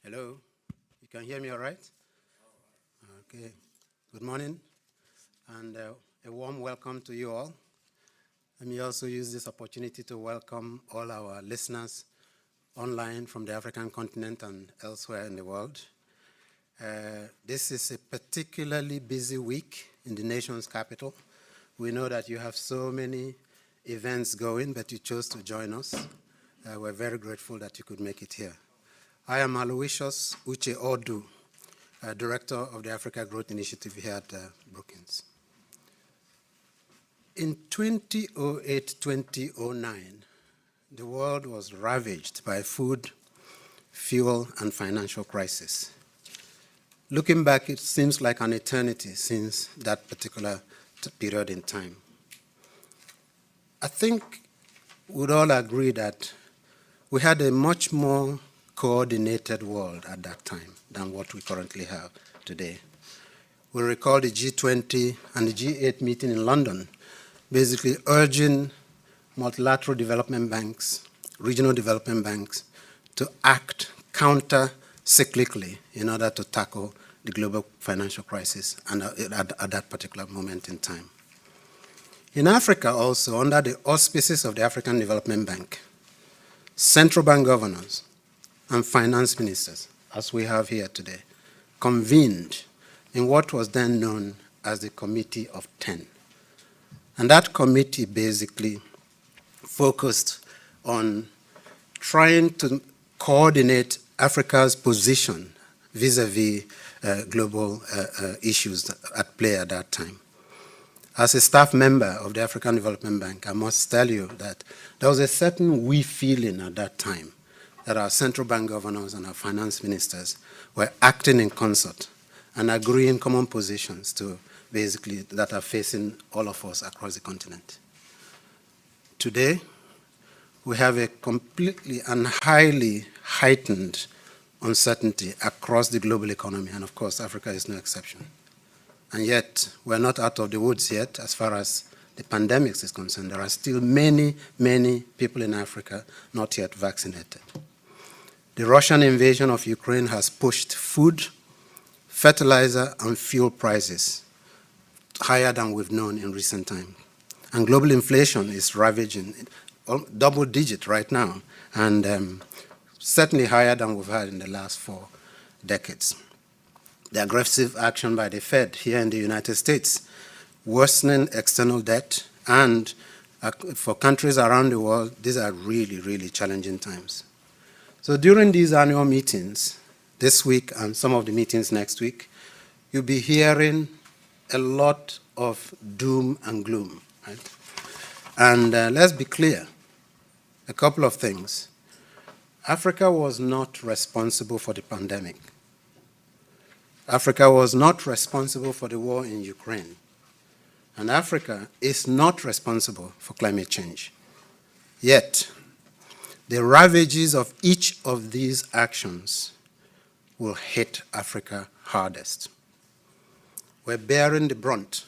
Hello, you can hear me all right? Okay, good morning, and a warm welcome to you all. Let me also use this opportunity to welcome all our listeners online from the African continent and elsewhere in the world. This is a particularly busy week in the nation's capital. We know that you have so many events going, but you chose to join us. We're very grateful that you could make it here. I am Aloysius Uche Odu, Director of the Africa Growth Initiative here at Brookings. In 2008-2009, the world was ravaged by food, fuel, and financial crisis. Looking back, it seems like an eternity since that particular period in time. I think we'd all agree that we had a much more coordinated world at that time than what we currently have today. We recall the G20 and the G8 meeting in London, basically urging multilateral development banks, regional development banks, to act counter-cyclically in order to tackle the global financial crisis and at that particular moment in time. In Africa also, under the auspices of the African Development Bank, central bank governors and finance ministers, as we have here today, convened in what was then known as the Committee of 10. And that committee basically focused on trying to coordinate Africa's position vis-a-vis global issues at play at that time. As a staff member of the African Development Bank, I must tell you that there was a certain we feeling at that time that our central bank governors and our finance ministers were acting in concert and agreeing common positions to basically that are facing all of us across the continent. Today, we have a completely and highly heightened uncertainty across the global economy, and of course, Africa is no exception. And yet, we're not out of the woods yet as far as the pandemic is concerned. There are still many, many people in Africa not yet vaccinated. The Russian invasion of Ukraine has pushed food, fertilizer, and fuel prices higher than we've known in recent times. And global inflation is ravaging, double digit right now, and certainly higher than we've had in the last 4 decades. The aggressive action by the Fed here in the United States, worsening external debt, and for countries around the world, these are really, really challenging times. So during these annual meetings, this week and some of the meetings next week, you'll be hearing a lot of doom and gloom, right? And let's be clear, a couple of things. Africa was not responsible for the pandemic. Africa was not responsible for the war in Ukraine. And Africa is not responsible for climate change. Yet, the ravages of each of these actions will hit Africa hardest. We're bearing the brunt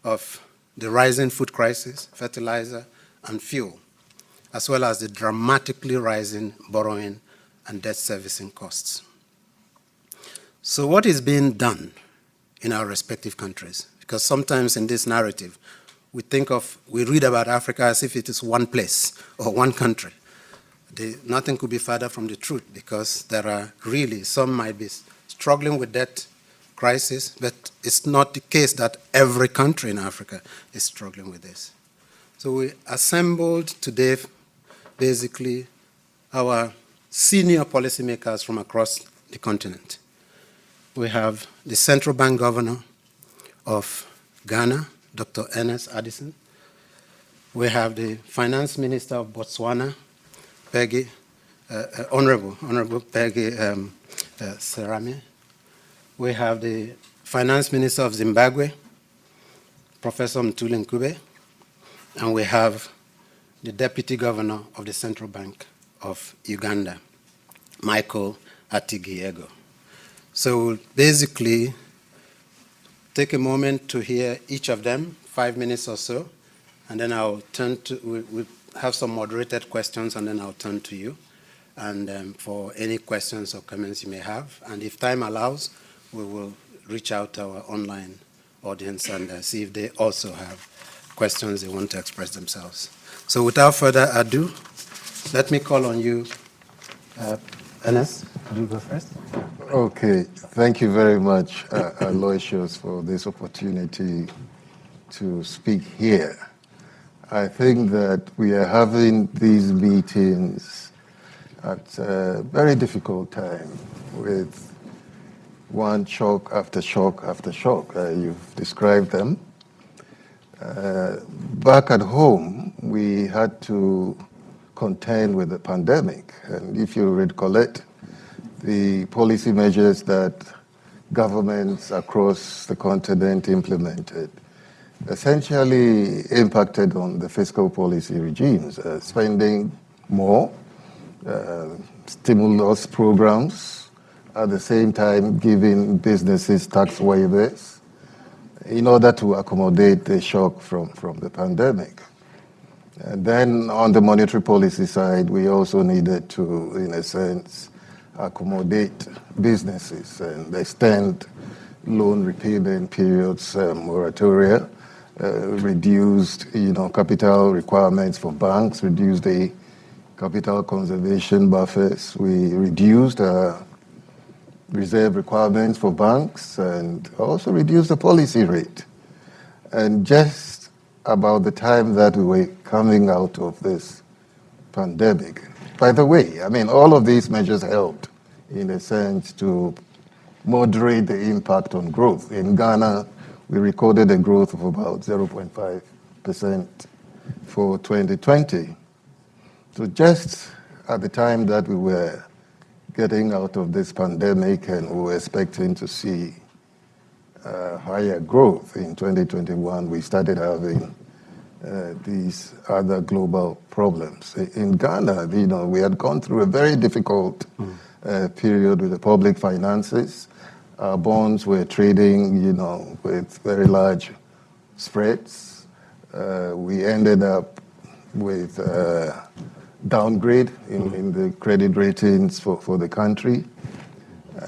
of the rising food crisis, fertilizer, and fuel, as well as the dramatically rising borrowing and debt servicing costs. So what is being done in our respective countries? Because sometimes in this narrative, we read about Africa as if it is one place or one country. Nothing could be further from the truth, because there are really, some might be struggling with debt crisis, but it's not the case that every country in Africa is struggling with this. So we assembled today basically our senior policymakers from across the continent. We have the Central Bank Governor of Ghana, Dr. Ernest Addison. We have the Finance Minister of Botswana, Honorable Peggy Serame. We have the Finance Minister of Zimbabwe, Professor Mthuli Ncube. And we have the Deputy Governor of the Central Bank of Uganda, Michael Atigiego. So we'll basically take a moment to hear each of them, 5 minutes or so, and then I'll turn to, we'll have some moderated questions, and then I'll turn to you. and for any questions or comments you may have. And if time allows, we will reach out to our online audience and see if they also have questions they want to express themselves. So without further ado, let me call on you, Ernest. Do you go first? Okay, thank you very much, Aloysius, for this opportunity to speak here. I think that we are having these meetings at a very difficult time with one shock after shock after shock. You've described them. Back at home, we had to contend with the pandemic. And if you recollect, the policy measures that governments across the continent implemented essentially impacted on the fiscal policy regimes, spending more, stimulus programs, at the same time giving businesses tax waivers in order to accommodate the shock from the pandemic. And then on the monetary policy side, we also needed to, in a sense, accommodate businesses and extend loan repayment periods, moratoria, reduced, capital requirements for banks, reduced the capital conservation buffers. We reduced reserve requirements for banks and also reduced the policy rate. And just about the time that we were coming out of this pandemic, by the way, all of these measures helped, in a sense, to moderate the impact on growth. In Ghana, we recorded a growth of about 0.5% for 2020. So just at the time that we were getting out of this pandemic and we were expecting to see higher growth in 2021, we started having these other global problems. In Ghana, we had gone through a very difficult period with the public finances. Our bonds were trading, with very large spreads. We ended up with downgrade in the credit ratings for the country.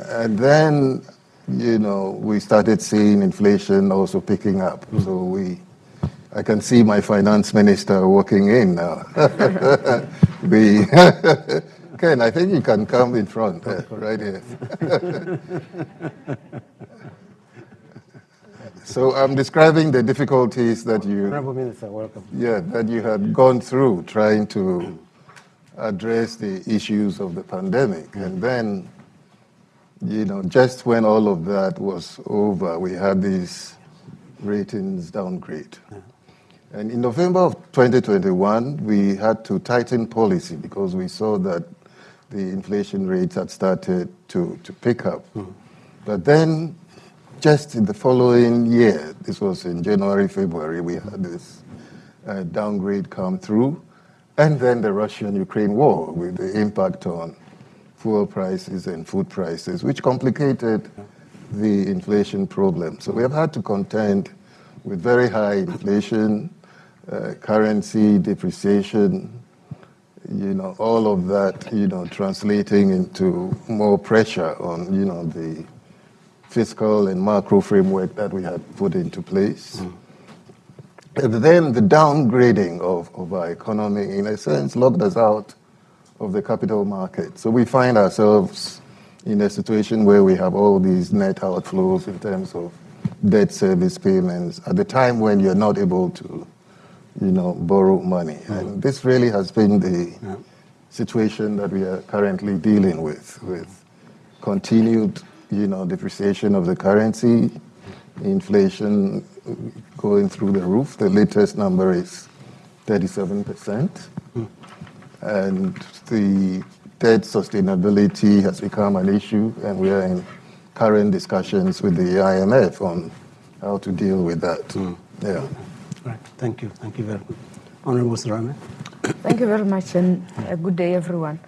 And then, we started seeing inflation also picking up. So I can see my finance minister walking in now. Ken, I think you can come in front, right here. So I'm describing the difficulties that Honorable Minister, welcome. Yeah, that you had gone through trying to address the issues of the pandemic. And then, just when all of that was over, we had these ratings downgrade. And in November of 2021, we had to tighten policy because we saw that the inflation rates had started to pick up. But then, just in the following year, this was in January, February, we had this downgrade come through. And then the Russian-Ukraine war with the impact on fuel prices and food prices, which complicated the inflation problem. So we have had to contend with very high inflation, currency depreciation, all of that, translating into more pressure on, the fiscal and macro framework that we had put into place. And then the downgrading of our economy, in a sense, locked us out of the capital market. So we find ourselves in a situation where we have all these net outflows in terms of debt service payments at the time when you're not able to, borrow money. And this really has been the situation that we are currently dealing with continued, depreciation of the currency, inflation going through the roof. The latest number is 37%. And the debt sustainability has become an issue, and we are in current discussions with the IMF on how to deal with that. Yeah. Right. Thank you. Thank you very much. Honorable Sarame. Thank you very much, and a good day, everyone.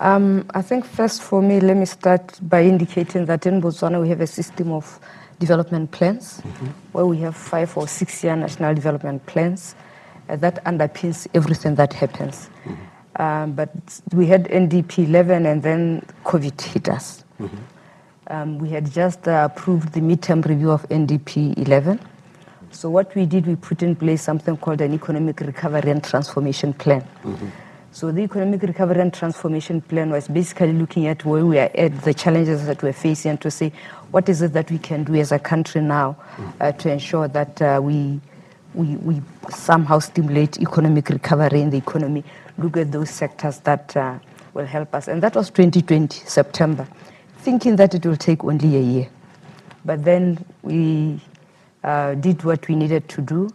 I think first for me, let me start by indicating that in Botswana we have a system of development plans, where we have 5 or 6 year national development plans that underpins everything that happens. But we had NDP 11 and then COVID hit us. We had just approved the midterm review of NDP 11. So what we did, we put in place something called an economic recovery and transformation plan. So the economic recovery and transformation plan was basically looking at where we are at, the challenges that we're facing, and to say, what is it that we can do as a country now to ensure that we somehow stimulate economic recovery in the economy, look at those sectors that will help us. And that was 2020, September, thinking that it will take only a year. But then we did what we needed to do,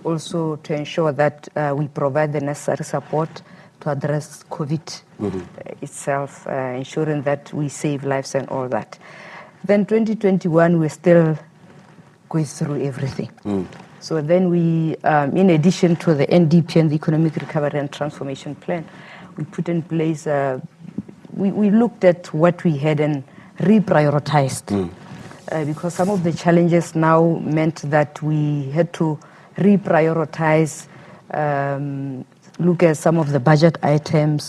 also to ensure that we provide the necessary support to address COVID itself, ensuring that we save lives and all that. Then 2021, we're still going through everything. So then we, in addition to the NDP and the Economic Recovery and Transformation Plan, we put in place, we looked at what we had and reprioritized. Because some of the challenges now meant that we had to reprioritize, look at some of the budget items,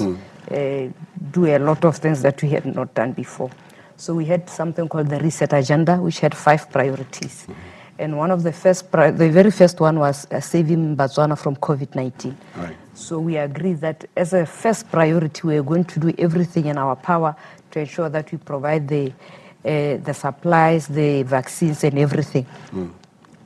do a lot of things that we had not done before. So we had something called the Reset Agenda, which had 5 priorities. And one of the the very first one was saving Botswana from COVID-19. Right. So we agreed that as a first priority, we are going to do everything in our power to ensure that we provide the supplies, the vaccines, and everything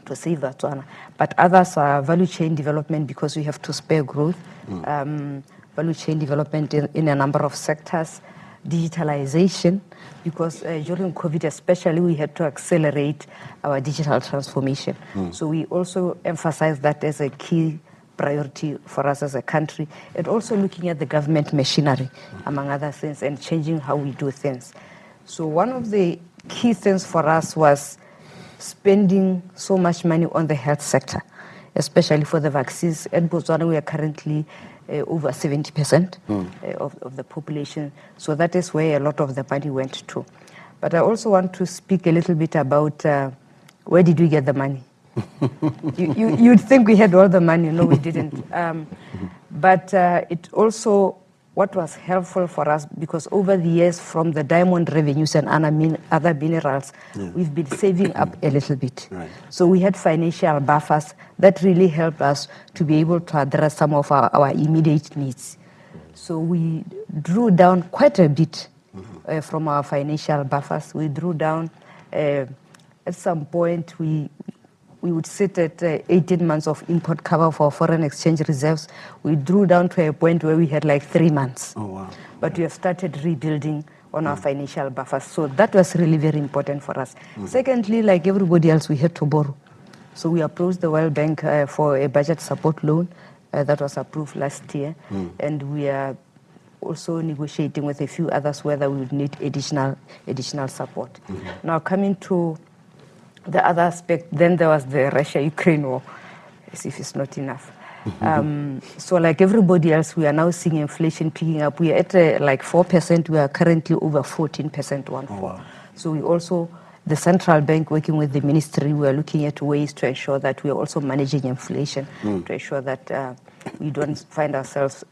to save Botswana. But others are value chain development, because we have to spare growth, value chain development in a number of sectors, digitalization, because during COVID especially, we had to accelerate our digital transformation. So we also emphasize that as a key priority for us as a country, and also looking at the government machinery, among other things, and changing how we do things. So one of the key things for us was spending so much money on the health sector, especially for the vaccines. At Botswana, we are currently over 70% of the population. So that is where a lot of the money went to. But I also want to speak a little bit about where did we get the money? You'd think we had all the money. No, we didn't. But it also, what was helpful for us, because over the years from the diamond revenues and other minerals, we've been saving up a little bit. Right. So we had financial buffers that really helped us to be able to address some of our immediate needs. So we drew down quite a bit from our financial buffers. We drew down, at some point, we would sit at 18 months of import cover for foreign exchange reserves. We drew down to a point where we had like 3 months. Oh, wow. But we have started rebuilding on our financial buffers. So that was really very important for us. Secondly, like everybody else, we had to borrow. So we approached the World Bank for a budget support loan that was approved last year. And we are also negotiating with a few others whether we would need additional support. Now coming to the other aspect, then there was the Russia-Ukraine war, as if it's not enough. So like everybody else, we are now seeing inflation picking up. We are at like 4%. We are currently over 14%. Wow. So we also, the central bank working with the ministry, we are looking at ways to ensure that we are also managing inflation, to ensure that we don't find ourselves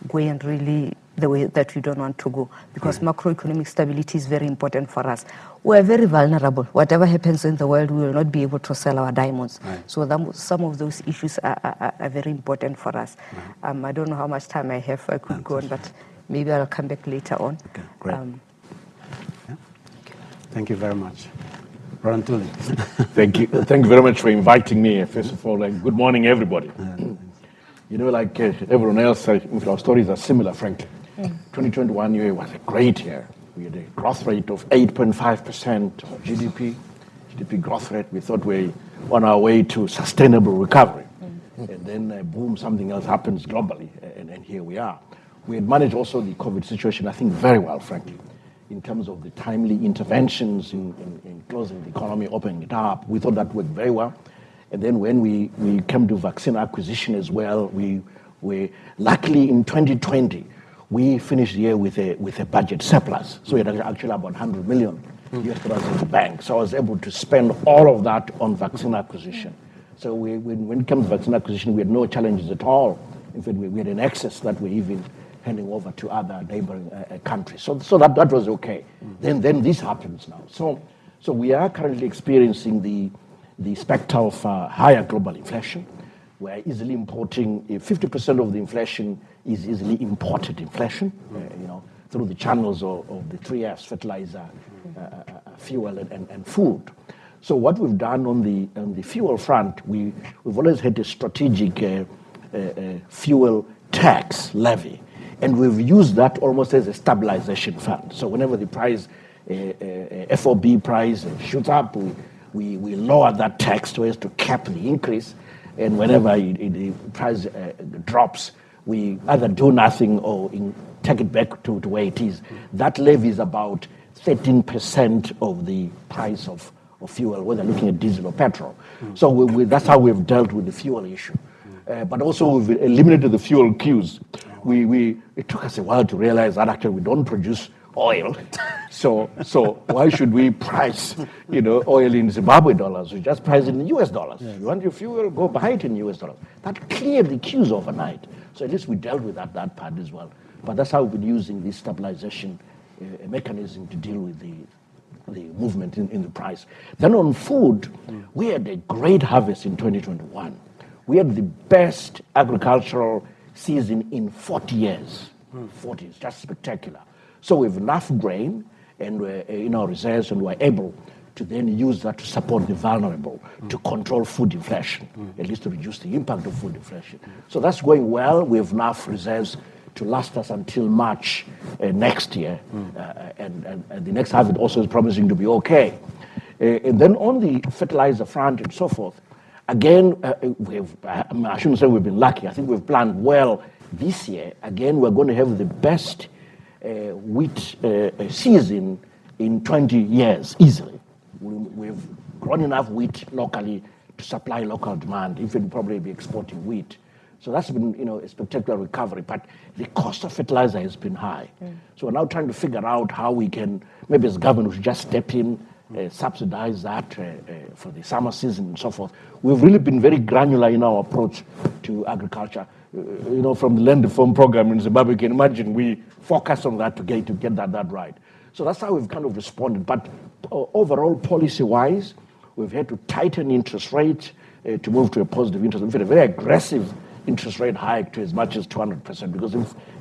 going really the way that we don't want to go, because macroeconomic stability is very important for us. We are very vulnerable. Whatever happens in the world, we will not be able to sell our diamonds. So some of those issues are very important for us. I don't know how much time I have. I could go on, but maybe I'll come back later on. Okay, great. Thank you very much. Rantuli. Thank you. Thank you very much for inviting me. First of all, good morning, everybody. You know, like everyone else, our stories are similar, frankly. 2021 year was a great year. We had a growth rate of 8.5% of GDP growth rate. We thought we were on our way to sustainable recovery. And then, boom, something else happens globally, and here we are. We had managed also the COVID situation, I think, very well, frankly, in terms of the timely interventions in closing the economy, opening it up. We thought that worked very well. And then when we came to vaccine acquisition as well, we luckily in 2020, we finished the year with a budget surplus. So we had actually about 100 million US dollars in the bank. So I was able to spend all of that on vaccine acquisition. So when it comes to vaccine acquisition, we had no challenges at all In fact, we had an excess that we're even handing over to other neighboring countries. So that was okay. Then this happens now. So we are currently experiencing the specter of higher global inflation. We're easily importing, 50% of the inflation is easily imported inflation, through the channels of the three Fs, fertilizer, fuel, and food. So what we've done on the fuel front, we've always had a strategic fuel tax levy, and we've used that almost as a stabilization fund. So whenever the price, FOB price shoots up, we lower that tax so as to cap the increase, and whenever the price drops, we either do nothing or take it back to where it is. That levy is about 13% of the price of fuel, whether looking at diesel or petrol. So that's how we've dealt with the fuel issue. But also we've eliminated the fuel queues. It took us a while to realize that actually we don't produce oil. So why should we price oil in Zimbabwe dollars? We just price it in US dollars. Yeah. You want your fuel, go buy it in US dollars. That cleared the queues overnight. So at least we dealt with that part as well. But that's how we've been using this stabilization mechanism to deal with the movement in the price. Then on food, we had a great harvest in 2021. We had the best agricultural season in 40 years. 40 is just spectacular. So we have enough grain and we're in our reserves, and we're able to then use that to support the vulnerable, to control food inflation, at least to reduce the impact of food inflation. So that's going well. We have enough reserves to last us until March next year, and the next harvest also is promising to be okay. And then on the fertilizer front and so forth, again, I shouldn't say we've been lucky. I think we've planned well this year. Again, we're going to have the best wheat season in 20 years, easily. We've grown enough wheat locally to supply local demand, even probably be exporting wheat. So that's been, a spectacular recovery. But the cost of fertilizer has been high. So we're now trying to figure out how we can, maybe as government, we should just step in, subsidize that for the summer season and so forth. We've really been very granular in our approach to agriculture. From the land reform program in Zimbabwe, you can imagine we focus on that to get that right. So that's how we've kind of responded. But overall, policy-wise, we've had to tighten interest rates to move to a positive interest. We've had a very aggressive interest rate hike to as much as 200% because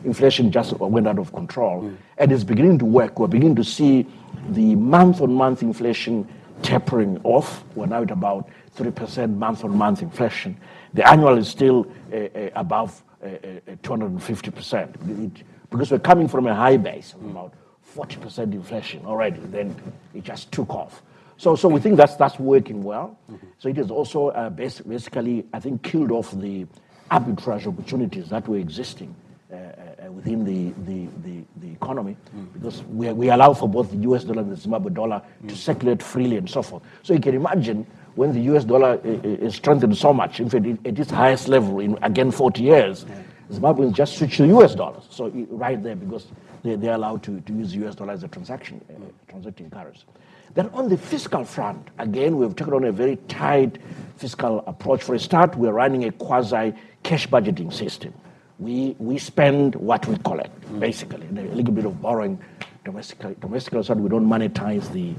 inflation just went out of control. And it's beginning to work. We're beginning to see the month-on-month inflation tapering off. We're now at about 3% month-on-month inflation. The annual is still above 250%. Because we're coming from a high base of about 40% inflation already, then it just took off. So we think that's working well. So it has also basically, I think, killed off the arbitrage opportunities that were existing within the economy, because we allow for both the US dollar and the Zimbabwe dollar to circulate freely and so forth. So you can imagine when the US dollar is strengthened so much, in fact, at its highest level in, again, 40 years, Zimbabweans just switch to US dollars. So right there, because they're allowed to use US dollar as a transacting currency. Then on the fiscal front, again, we've taken on a very tight fiscal approach. For a start, we're running a quasi-cash budgeting system. We spend what we collect, basically. A little bit of borrowing domestically so that we don't monetize the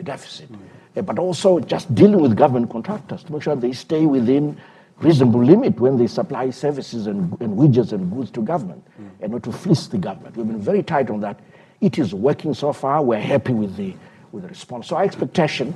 deficit. But also just dealing with government contractors to make sure they stay within reasonable limit when they supply services and widgets and goods to government, and not to fleece the government. We've been very tight on that. It is working so far. We're happy with the response. So our expectation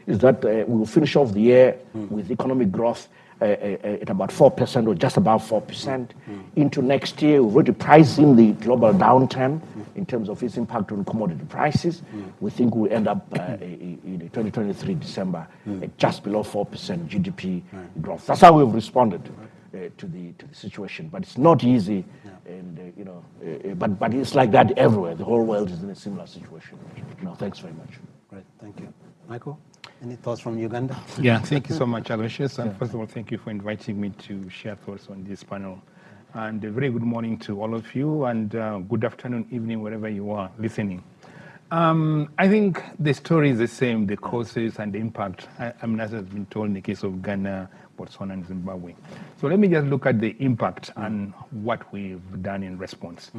is that we will finish off the year with economic growth at about 4% or just above 4%. Into next year, we've already priced in the global downturn in terms of its impact on commodity prices. We think we'll end up in 2023 December at just below 4% GDP growth. That's how we've responded to the situation. But it's not easy, and but it's like that everywhere. The whole world is in a similar situation. Thanks very much. Great, thank you. Michael, any thoughts from Uganda? Yeah, thank you so much, Aloysius. And first of all, thank you for inviting me to share thoughts on this panel. And a very good morning to all of you, and good afternoon, evening, wherever you are listening. I think the story is the same, the causes and the impact, as has been told in the case of Ghana, Botswana, and Zimbabwe. So let me just look at the impact and what we've done in response.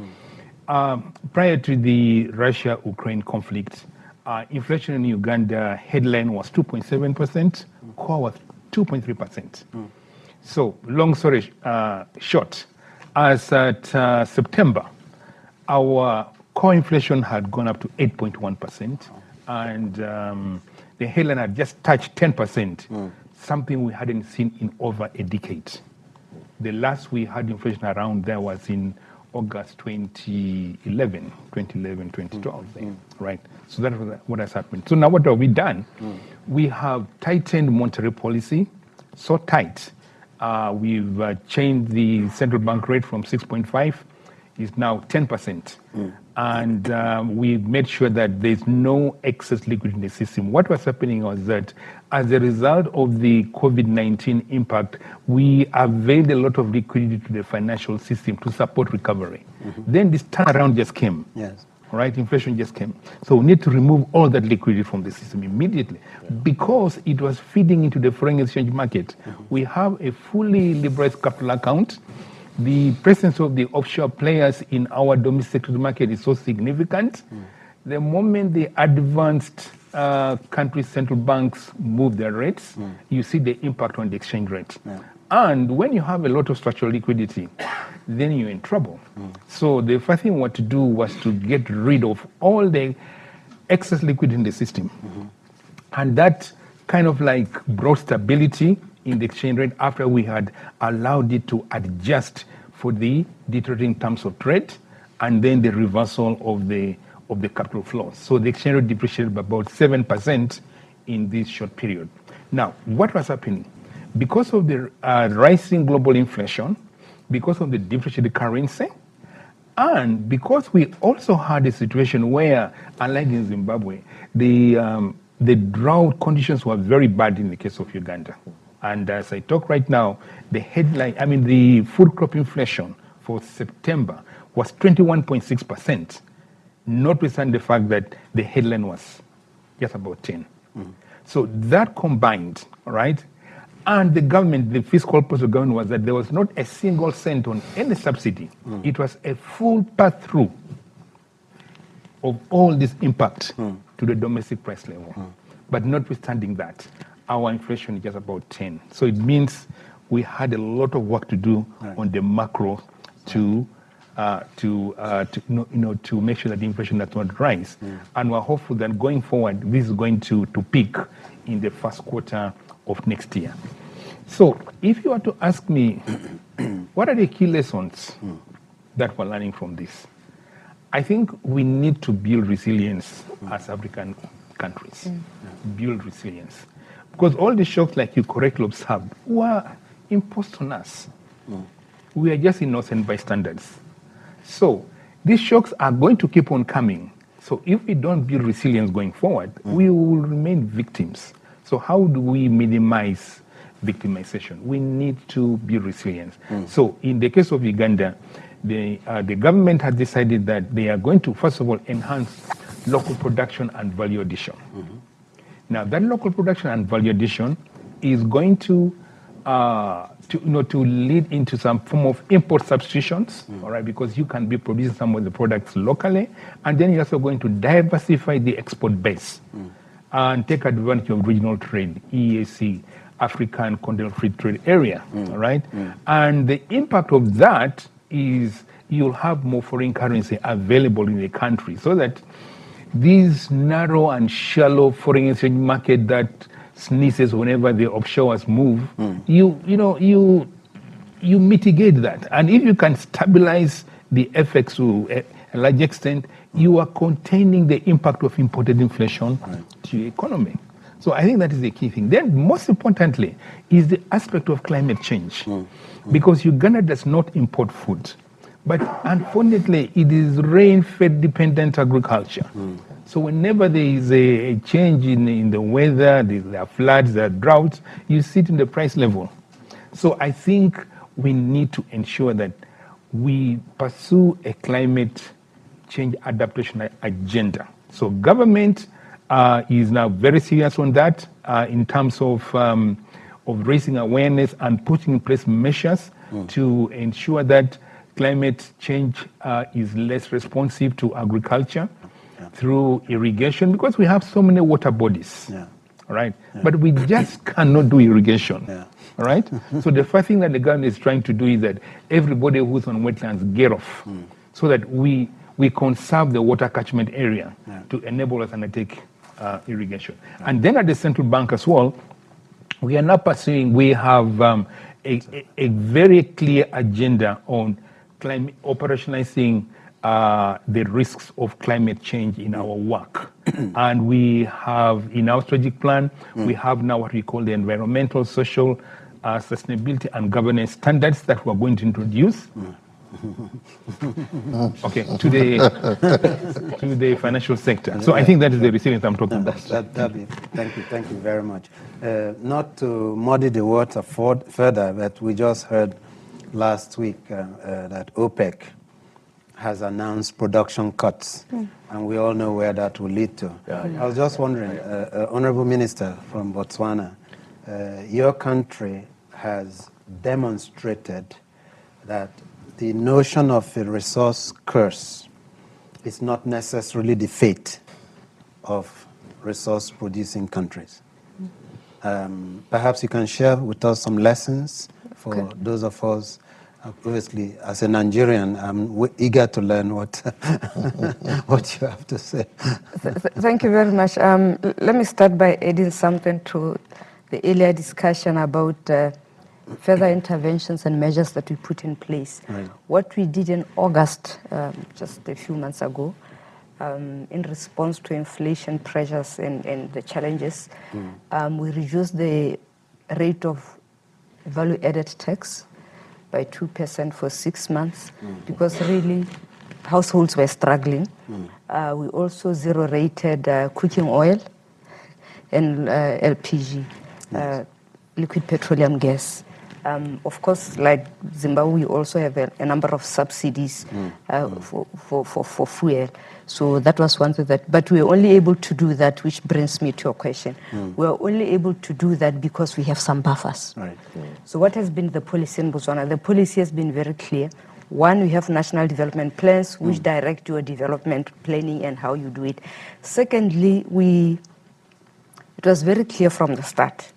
Prior to the Russia-Ukraine conflict, inflation in Uganda headline was 2.7%, core was 2.3%. So long story short, as at September, our core inflation had gone up to 8.1%, and the headline had just touched 10%, something we hadn't seen in over a decade. The last we had inflation around there was in August 2011, 2012, right? So that's what has happened. So now what have we done? We have tightened monetary policy, so tight. We've changed the central bank rate from 6.5 is now 10%. And we made sure that there's no excess liquidity in the system. What was happening was that as a result of the COVID-19 impact, we availed a lot of liquidity to the financial system to support recovery. Then this turnaround just came. Yes. Right, inflation just came. So we need to remove all that liquidity from the system immediately because it was feeding into the foreign exchange market. We have a fully liberalized capital account. The presence of the offshore players in our domestic market is so significant. The moment the advanced countries' central banks move their rates, you see the impact on the exchange rate. And when you have a lot of structural liquidity, then you're in trouble. So the first thing we want to do was to get rid of all the excess liquidity in the system. And that kind of like brought stability in the exchange rate after we had allowed it to adjust for the deteriorating terms of trade and then the reversal of the capital flows. So the exchange rate depreciated by about 7% in this short period. Now, what was happening? Because of the rising global inflation, because of the depreciated currency, and because we also had a situation where, unlike in Zimbabwe, the drought conditions were very bad in the case of Uganda. And as I talk right now, the food crop inflation for September was 21.6%, notwithstanding the fact that the headline was just about 10. So that combined, right? And the government, the fiscal policy of the government was that there was not a single cent on any subsidy. It was a full pass-through of all this impact to the domestic price level. But notwithstanding that, our inflation is just about 10. So it means we had a lot of work to do on the macro to make sure that the inflation does not rise. And we're hopeful that going forward, this is going to peak in the first quarter of next year. So if you were to ask me, what are the key lessons that we're learning from this? I think we need to build resilience as African countries, build resilience. Because all the shocks, like you correctly observed, were imposed on us. We are just innocent bystanders. So these shocks are going to keep on coming. So if we don't build resilience going forward, we will remain victims. So how do we minimize victimization? We need to build resilience. So in the case of Uganda, the government has decided that they are going to, first of all, enhance local production and value addition. Now, that local production and value addition is going to lead into some form of import substitutions, all right, because you can be producing some of the products locally, and then you're also going to diversify the export base and take advantage of regional trade, EAC, African Continental Free Trade Area, all right? And the impact of that is you'll have more foreign currency available in the country so that these narrow and shallow foreign exchange market that sneezes whenever the offshores move, you mitigate that. And if you can stabilize the FX to a large extent, you are containing the impact of imported inflation to your economy. So I think that is the key thing. Then most importantly is the aspect of climate change. Because Uganda does not import food. But unfortunately, it is rain-fed dependent agriculture. So whenever there is a change in the weather, there are floods, there are droughts, you see it in the price level. So I think we need to ensure that we pursue a climate change adaptation agenda So government is now very serious on that in terms of raising awareness and putting in place measures to ensure that climate change is less responsive to agriculture through irrigation, because we have so many water bodies, right? But we just cannot do irrigation, all right? So the first thing that the government is trying to do is that everybody who's on wetlands get off, so that we conserve the water catchment area to enable us to undertake irrigation. And then at the central bank as well, we are now pursuing, we have a very clear agenda on operationalizing the risks of climate change in our work. And we have, in our strategic plan, we have now what we call the environmental, social, sustainability and governance standards that we're going to introduce to the financial sector. So I think that is the resilience I'm talking about. Thank you very much. Not to muddy the water further, but we just heard last week that OPEC has announced production cuts, and we all know where that will lead to. I was just wondering, Honorable Minister from Botswana, your country has demonstrated that the notion of a resource curse is not necessarily the fate of resource-producing countries. Perhaps you can share with us some lessons for those of us. Obviously, as a Nigerian, I'm eager to learn what what you have to say. Thank you very much. Let me start by adding something to the earlier discussion about further interventions and measures that we put in place. Right. What we did in August, just a few months ago, in response to inflation pressures and the challenges, we reduced the rate of value-added tax by 2% for 6 months, because really households were struggling. We also zero-rated cooking oil and LPG, liquid petroleum gas. Of course, like Zimbabwe, we also have a number of subsidies for fuel. So that was one thing but we were only able to do that, which brings me to your question. We are only able to do that because we have some buffers. Right. So what has been the policy in Botswana? The policy has been very clear. One, we have national development plans which direct your development planning and how you do it. Secondly, it was very clear from the start.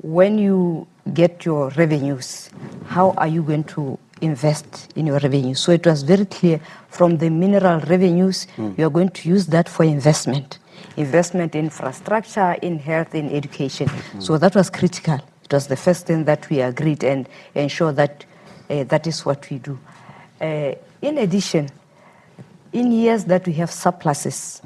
When you get your revenues, how are you going to invest in your revenues? So it was very clear from the mineral revenues, you are going to use that for investment in infrastructure, in health, in education. So that was critical. It was the first thing that we agreed and ensure that that is what we do. In addition, in years that we have surpluses,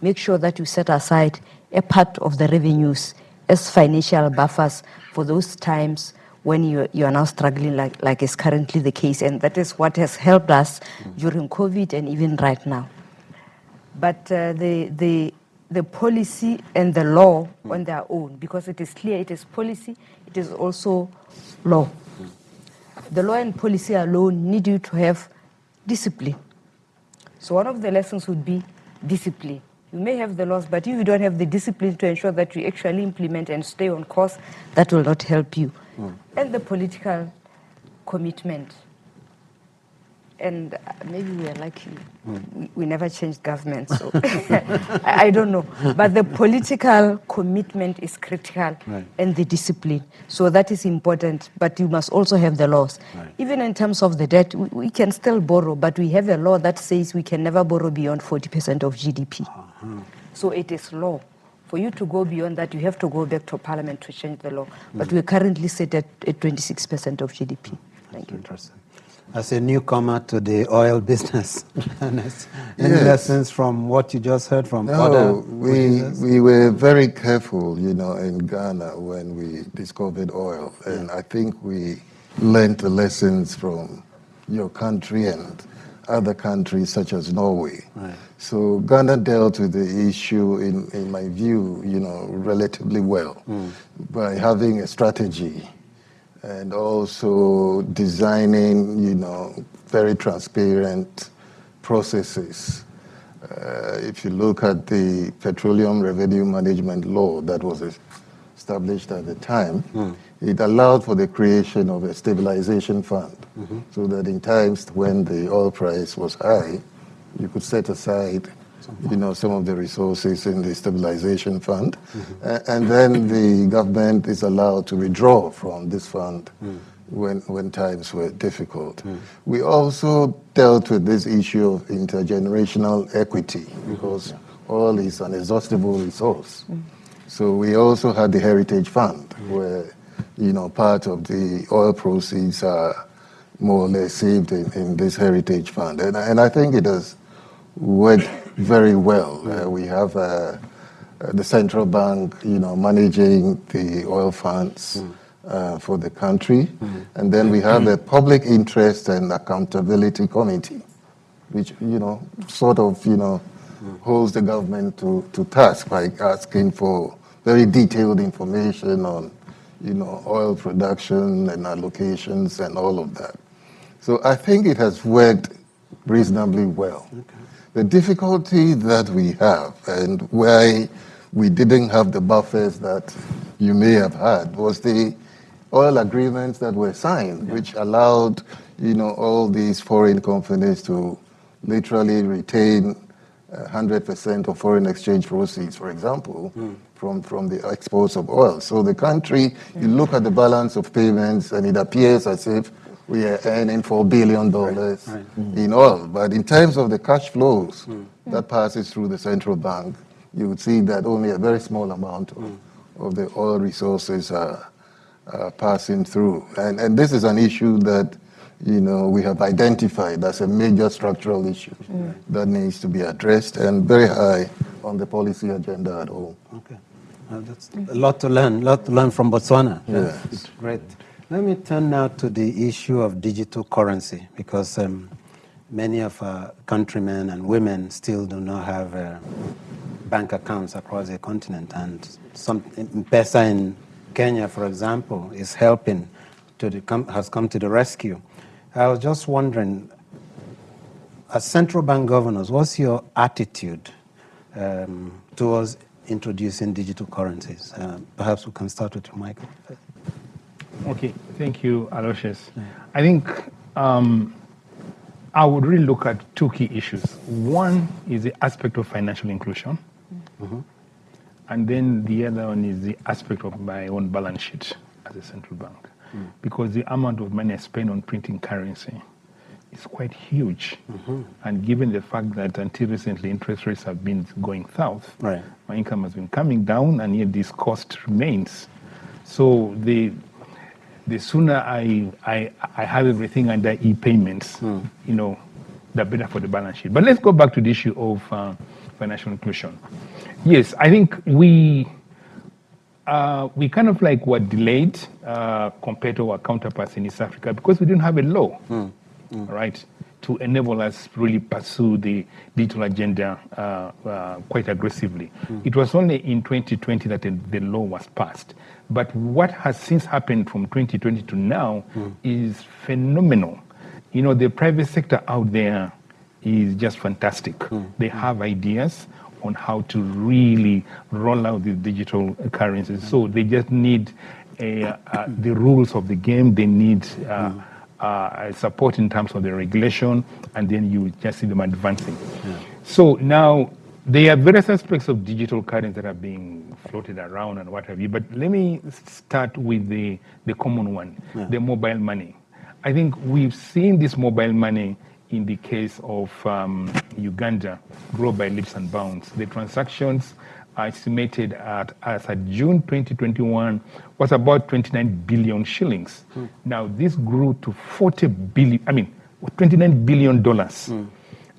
make sure that you set aside a part of the revenues as financial buffers for those times when you are now struggling like is currently the case. And that is what has helped us during COVID and even right now. But the policy and the law on their own, because it is clear it is policy, it is also law. The law and policy alone need you to have discipline. So one of the lessons would be discipline. You may have the laws, but if you don't have the discipline to ensure that you actually implement and stay on course, that will not help you. And the political commitment. And maybe we are lucky. We never changed government, so I don't know. But the political commitment is critical, and the discipline. So that is important, but you must also have the laws. Even in terms of the debt, we can still borrow, but we have a law that says we can never borrow beyond 40% of GDP. So it is law. For you to go beyond that, you have to go back to Parliament to change the law. But we're currently set at 26% of GDP. Thank you. Interesting. As a newcomer to the oil business, any lessons from what you just heard from other producers? We were very careful, in Ghana when we discovered oil. And I think we learned the lessons from your country and other countries such as Norway. Right. So Ghana dealt with the issue, in my view, relatively well by having a strategy and also designing, very transparent processes If you look at the Petroleum Revenue Management Law that was established at the time, it allowed for the creation of a stabilization fund, so that in times when the oil price was high, you could set aside some of the resources in the stabilization fund, and then the government is allowed to withdraw from this fund when times were difficult. We also dealt with this issue of intergenerational equity, because oil is an exhaustible resource. So we also had the Heritage Fund, where part of the oil proceeds are more or less saved in this Heritage Fund. And I think it has worked very well. We have the central bank, managing the oil funds for the country. And then we have a public interest and accountability committee, which, sort of, holds the government to task by asking for very detailed information on, oil production and allocations and all of that. So I think it has worked reasonably well. Okay. The difficulty that we have, and why we didn't have the buffers that you may have had, was the oil agreements that were signed, which allowed, all these foreign companies to literally retain 100% of foreign exchange proceeds, for example, from the exports of oil. So the country, you look at the balance of payments, and it appears as if we are earning $4 billion in oil. But in terms of the cash flows that passes through the central bank, you would see that only a very small amount of the oil resources are passing through. And this is an issue that we have identified as a major structural issue that needs to be addressed, and very high on the policy agenda at home. Okay. That's a lot to learn from Botswana. Yes. It's great. Let me turn now to the issue of digital currency, because many of our countrymen and women still do not have bank accounts across the continent, and some M-Pesa in Kenya, for example, is helping has come to the rescue. I was just wondering, as central bank governors, what's your attitude towards introducing digital currencies? Perhaps we can start with you, Michael. Okay, thank you, Aloysius. I think I would really look at two key issues. One is the aspect of financial inclusion, and then the other one is the aspect of my own balance sheet as a central bank. Because the amount of money I spend on printing currency is quite huge. And given the fact that until recently interest rates have been going south, my income has been coming down, and yet this cost remains. So the sooner I have everything under e-payments, the better for the balance sheet. But let's go back to the issue of financial inclusion. Yes, I think we kind of like were delayed compared to our counterparts in East Africa, because we didn't have a law, right, to enable us to really pursue the digital agenda quite aggressively. It was only in 2020 that the law was passed. But what has since happened from 2020 to now is phenomenal. The private sector out there is just fantastic. They have ideas on how to really roll out these digital currencies. So they just need the rules of the game. They need support in terms of the regulation, and then you just see them advancing. So now there are various aspects of digital currency that are being floated around and what have you, but let me start with the common one, the mobile money. I think we've seen this mobile money in the case of Uganda grow by leaps and bounds. The transactions are estimated as at June 2021 was about 29 billion shillings. Now this grew to $29 billion.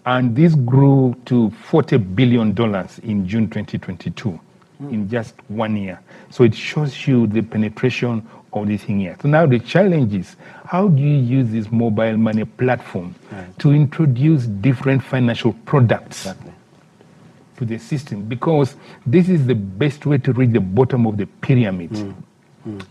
And this grew to $40 billion in June 2022, in just 1 year. So it shows you the penetration of this thing here. So now the challenge is, how do you use this mobile money platform to introduce different financial products to the system? Because this is the best way to reach the bottom of the pyramid.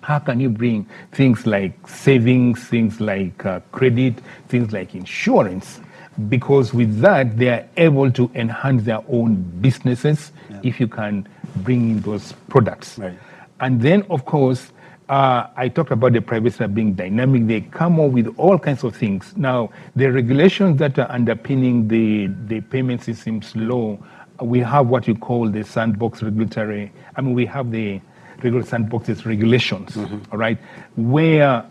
How can you bring things like savings, things like credit, things like insurance, because with that, they are able to enhance their own businesses if you can bring in those products. Right. And then, of course, I talked about the private sector being dynamic. They come up with all kinds of things. Now, the regulations that are underpinning the payment systems law, we have what you call the sandbox regulatory. We have the regular sandboxes regulations, all right, where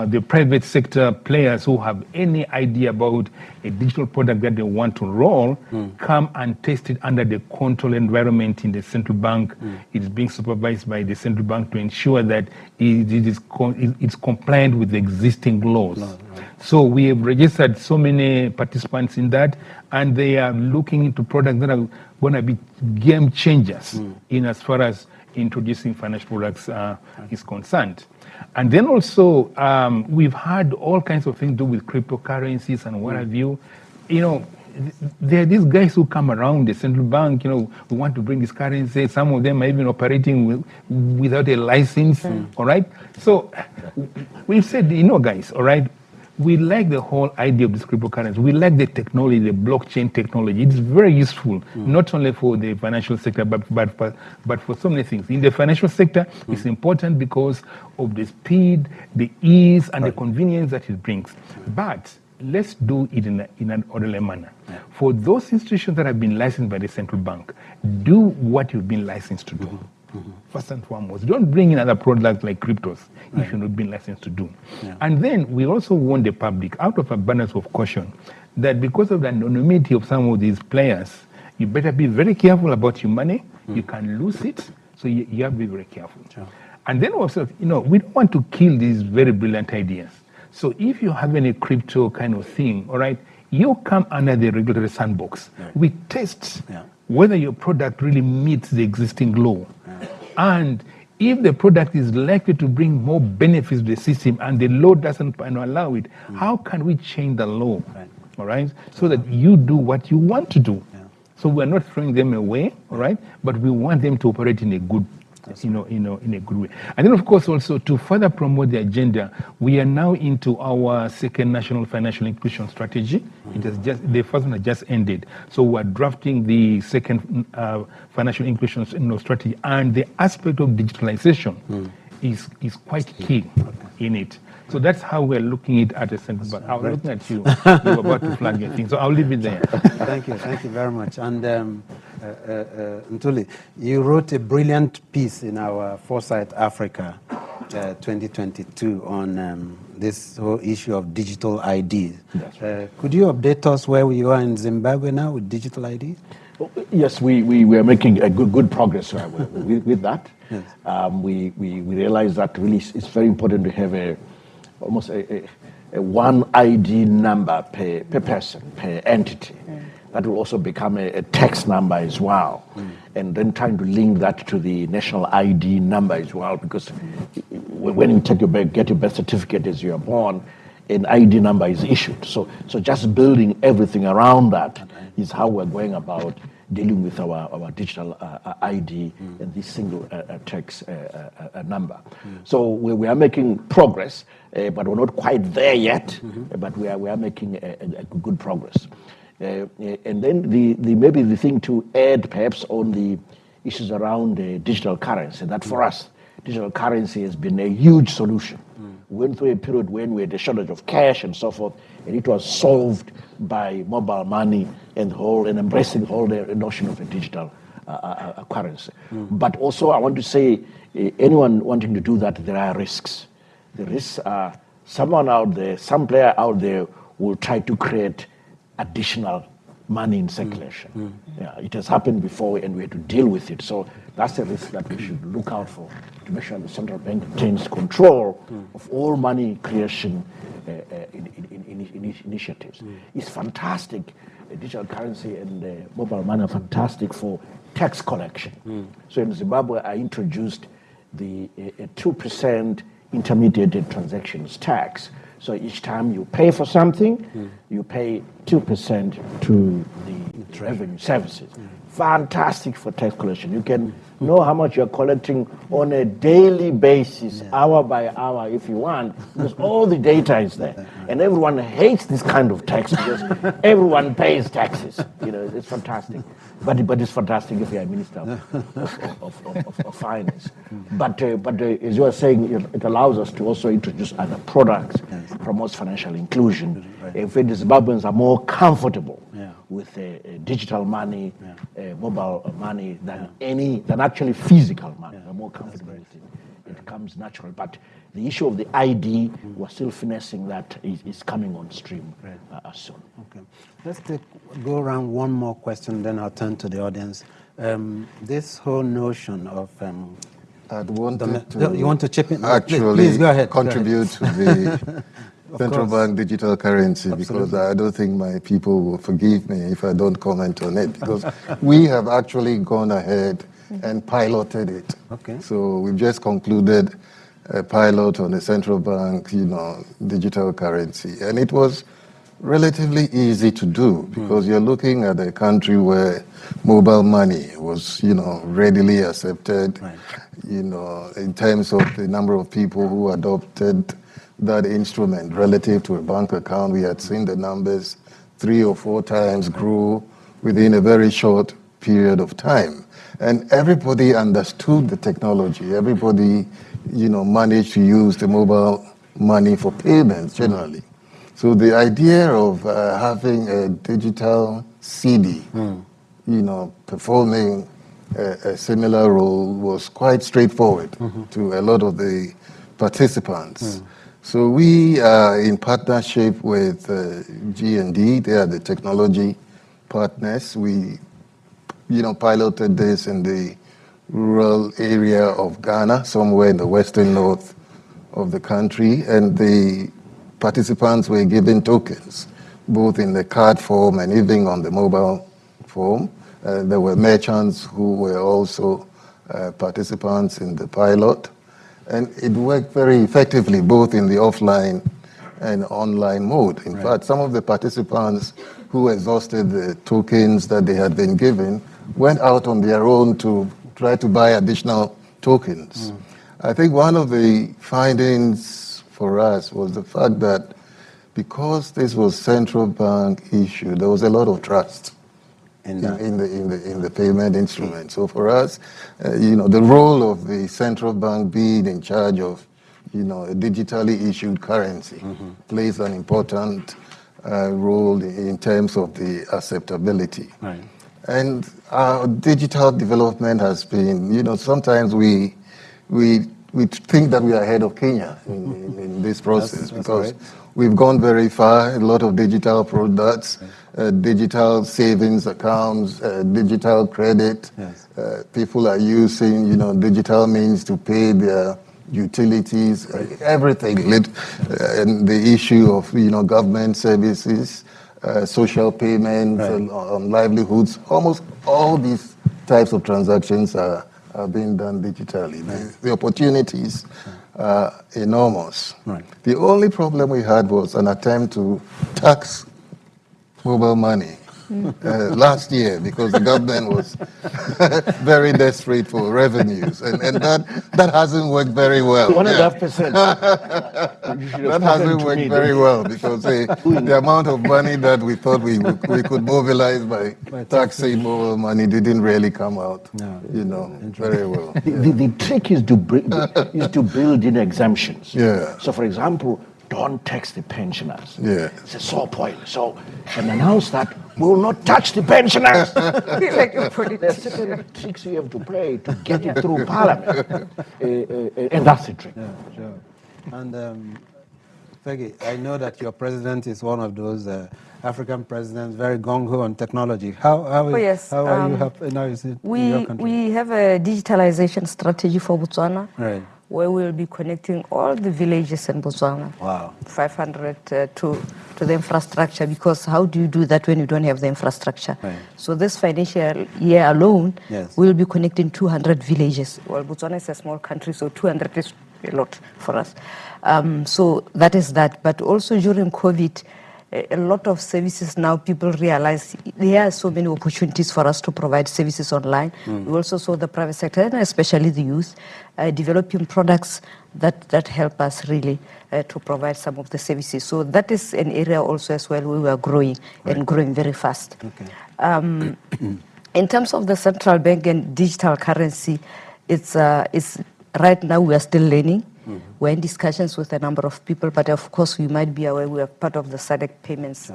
the private sector players who have any idea about a digital product that they want to roll come and test it under the control environment in the central bank. It's being supervised by the central bank to ensure that it's compliant with the existing laws. So we have registered so many participants in that, and they are looking into products that are going to be game changers in as far as introducing financial products is concerned. And then also, we've had all kinds of things to do with cryptocurrencies and what have you. There are these guys who come around the central bank, we want to bring this currency. Some of them are even operating without a license, all right? So we've said, guys, all right, we like the whole idea of this cryptocurrency. We like the technology, the blockchain technology. It's very useful, not only for the financial sector, but for so many things. In the financial sector, it's important because of the speed, the ease, and the convenience that it brings. But let's do it in an orderly manner. For those institutions that have been licensed by the central bank, do what you've been licensed to do. First and foremost, don't bring in other products like cryptos if you're not being licensed to do. And then we also warn the public, out of abundance of caution, that because of the anonymity of some of these players, you better be very careful about your money. You can lose it, so you have to be very careful. And then also, we don't want to kill these very brilliant ideas. So if you have any crypto kind of thing, all right, you come under the regulatory sandbox. We test whether your product really meets the existing law. And if the product is likely to bring more benefits to the system and the law doesn't allow it, how can we change the law? All right, so that you do what you want to do. So we're not throwing them away, all right, but we want them to operate in a good in a good way. And then, of course, also to further promote the agenda, we are now into our second national financial inclusion strategy. The first one has just ended. So we're drafting the second financial inclusion strategy, and the aspect of digitalization is quite key in it. So that's how we're looking at the central bank. I was looking at you. You were about to flag your thing. So I'll leave it there. Thank you very much. And Ntuli, you wrote a brilliant piece in our Foresight Africa 2022 on this whole issue of digital ID. Could you update us where we are in Zimbabwe now with digital ID? Yes, we are making a good progress with that. Yes. We realize that really it's very important to have almost a one ID number per person, per entity. That will also become a tax number as well. And then trying to link that to the national ID number as well, because when you get your birth certificate as you are born, an ID number is issued. So just building everything around that is how we're going about dealing with our digital ID and this single tax number. So we are making progress, but we're not quite there yet, but we are making a good progress. And then maybe the thing to add perhaps on the issues around digital currency, that for us, digital currency has been a huge solution. We went through a period when we had a shortage of cash and so forth, and it was solved by mobile money and embracing the whole notion of a digital currency. But also I want to say, anyone wanting to do that, there are risks. The risks are some player out there will try to create additional money in circulation. It has happened before and we had to deal with it. So that's a risk that we should look out for, to make sure the central bank retains control of all money creation initiatives. It's fantastic. Digital currency and mobile money are fantastic for tax collection. So in Zimbabwe, I introduced the 2% intermediated transactions tax. So each time you pay for something, you pay 2% to the revenue services. Fantastic for tax collection. You can know how much you're collecting on a daily basis, hour by hour if you want, because all the data is there. And everyone hates this kind of tax because everyone pays taxes. You know, it's fantastic. But it's fantastic if you're a minister of finance. But as you are saying, it allows us to also introduce other products, promotes financial inclusion. In fact, the Zimbabweans are more comfortable with digital money, mobile money than actually physical money. They're more comfortable with it. It comes natural. But the issue of the ID, we're still finessing that, is coming on stream soon. Okay. Let's go around one more question, then I'll turn to the audience. This whole notion of I'd wanted to you want to chip in? actually Please go ahead. contribute to the central bank digital currency. Absolutely. Because I don't think my people will forgive me if I don't comment on it, because we have actually gone ahead and piloted it. Okay. So we've just concluded a pilot on the central bank, digital currency, and it was relatively easy to do because you're looking at a country where mobile money was, readily accepted. Right. In terms of the number of people who adopted that instrument relative to a bank account, we had seen the numbers 3 or 4 times grow within a very short period of time. And everybody understood the technology. Everybody, managed to use the mobile money for payments generally. So the idea of having a digital CD, performing a similar role was quite straightforward to a lot of the participants. So we are in partnership with G&D. They are the technology partners. We, piloted this in the rural area of Ghana, somewhere in the western north of the country, and the participants were given tokens, both in the card form and even on the mobile form. There were merchants who were also participants in the pilot, and it worked very effectively both in the offline and online mode. In fact, some of the participants who exhausted the tokens that they had been given went out on their own to try to buy additional tokens. I think one of the findings for us was the fact that because this was central bank issue, there was a lot of trust in the payment instrument. So for us, the role of the central bank being in charge of, a digitally issued currency plays an important role in terms of the acceptability. Right. And our digital development has been, sometimes we think that we are ahead of Kenya in this process because we've gone very far. A lot of digital products, digital savings accounts, digital credit. Yes. People are using, digital means to pay their utilities, everything. And the issue of, government services, social payments, on livelihoods, almost all these types of transactions are being done digitally. The opportunities are enormous. Right. The only problem we had was an attempt to tax mobile money last year because the government was very desperate for revenues, and that hasn't worked very well. 1.5%. That hasn't worked very well because the amount of money that we thought we could mobilize by taxing mobile money didn't really come out, very well. The trick is to build in exemptions. Yeah. So, for example, don't tax the pensioners. Yeah. It's a sore point. So, and announce that we will not touch the pensioners. Like a politician. There are certain tricks you have to play to get it through Parliament. And that's the trick. Yeah, sure. And Peggy, I know that your president is one of those African presidents, very gung-ho on technology. How are you now is it in your country? We have a digitalization strategy for Botswana. Right. Where we'll be connecting all the villages in Botswana. Wow. 500 to the infrastructure, because how do you do that when you don't have the infrastructure? Right. So this financial year alone, Yes. we'll be connecting 200 villages. Well, Botswana is a small country, so 200 is a lot for us. So that is that. But also during COVID, a lot of services now, people realize there are so many opportunities for us to provide services online. We also saw the private sector, and especially the youth, developing products that help us really to provide some of the services. So that is an area also as well where we are growing and growing very fast. Okay. In terms of the central bank and digital currency, it's right now we are still learning. We're in discussions with a number of people, but of course we might be aware we are part of the SADC payments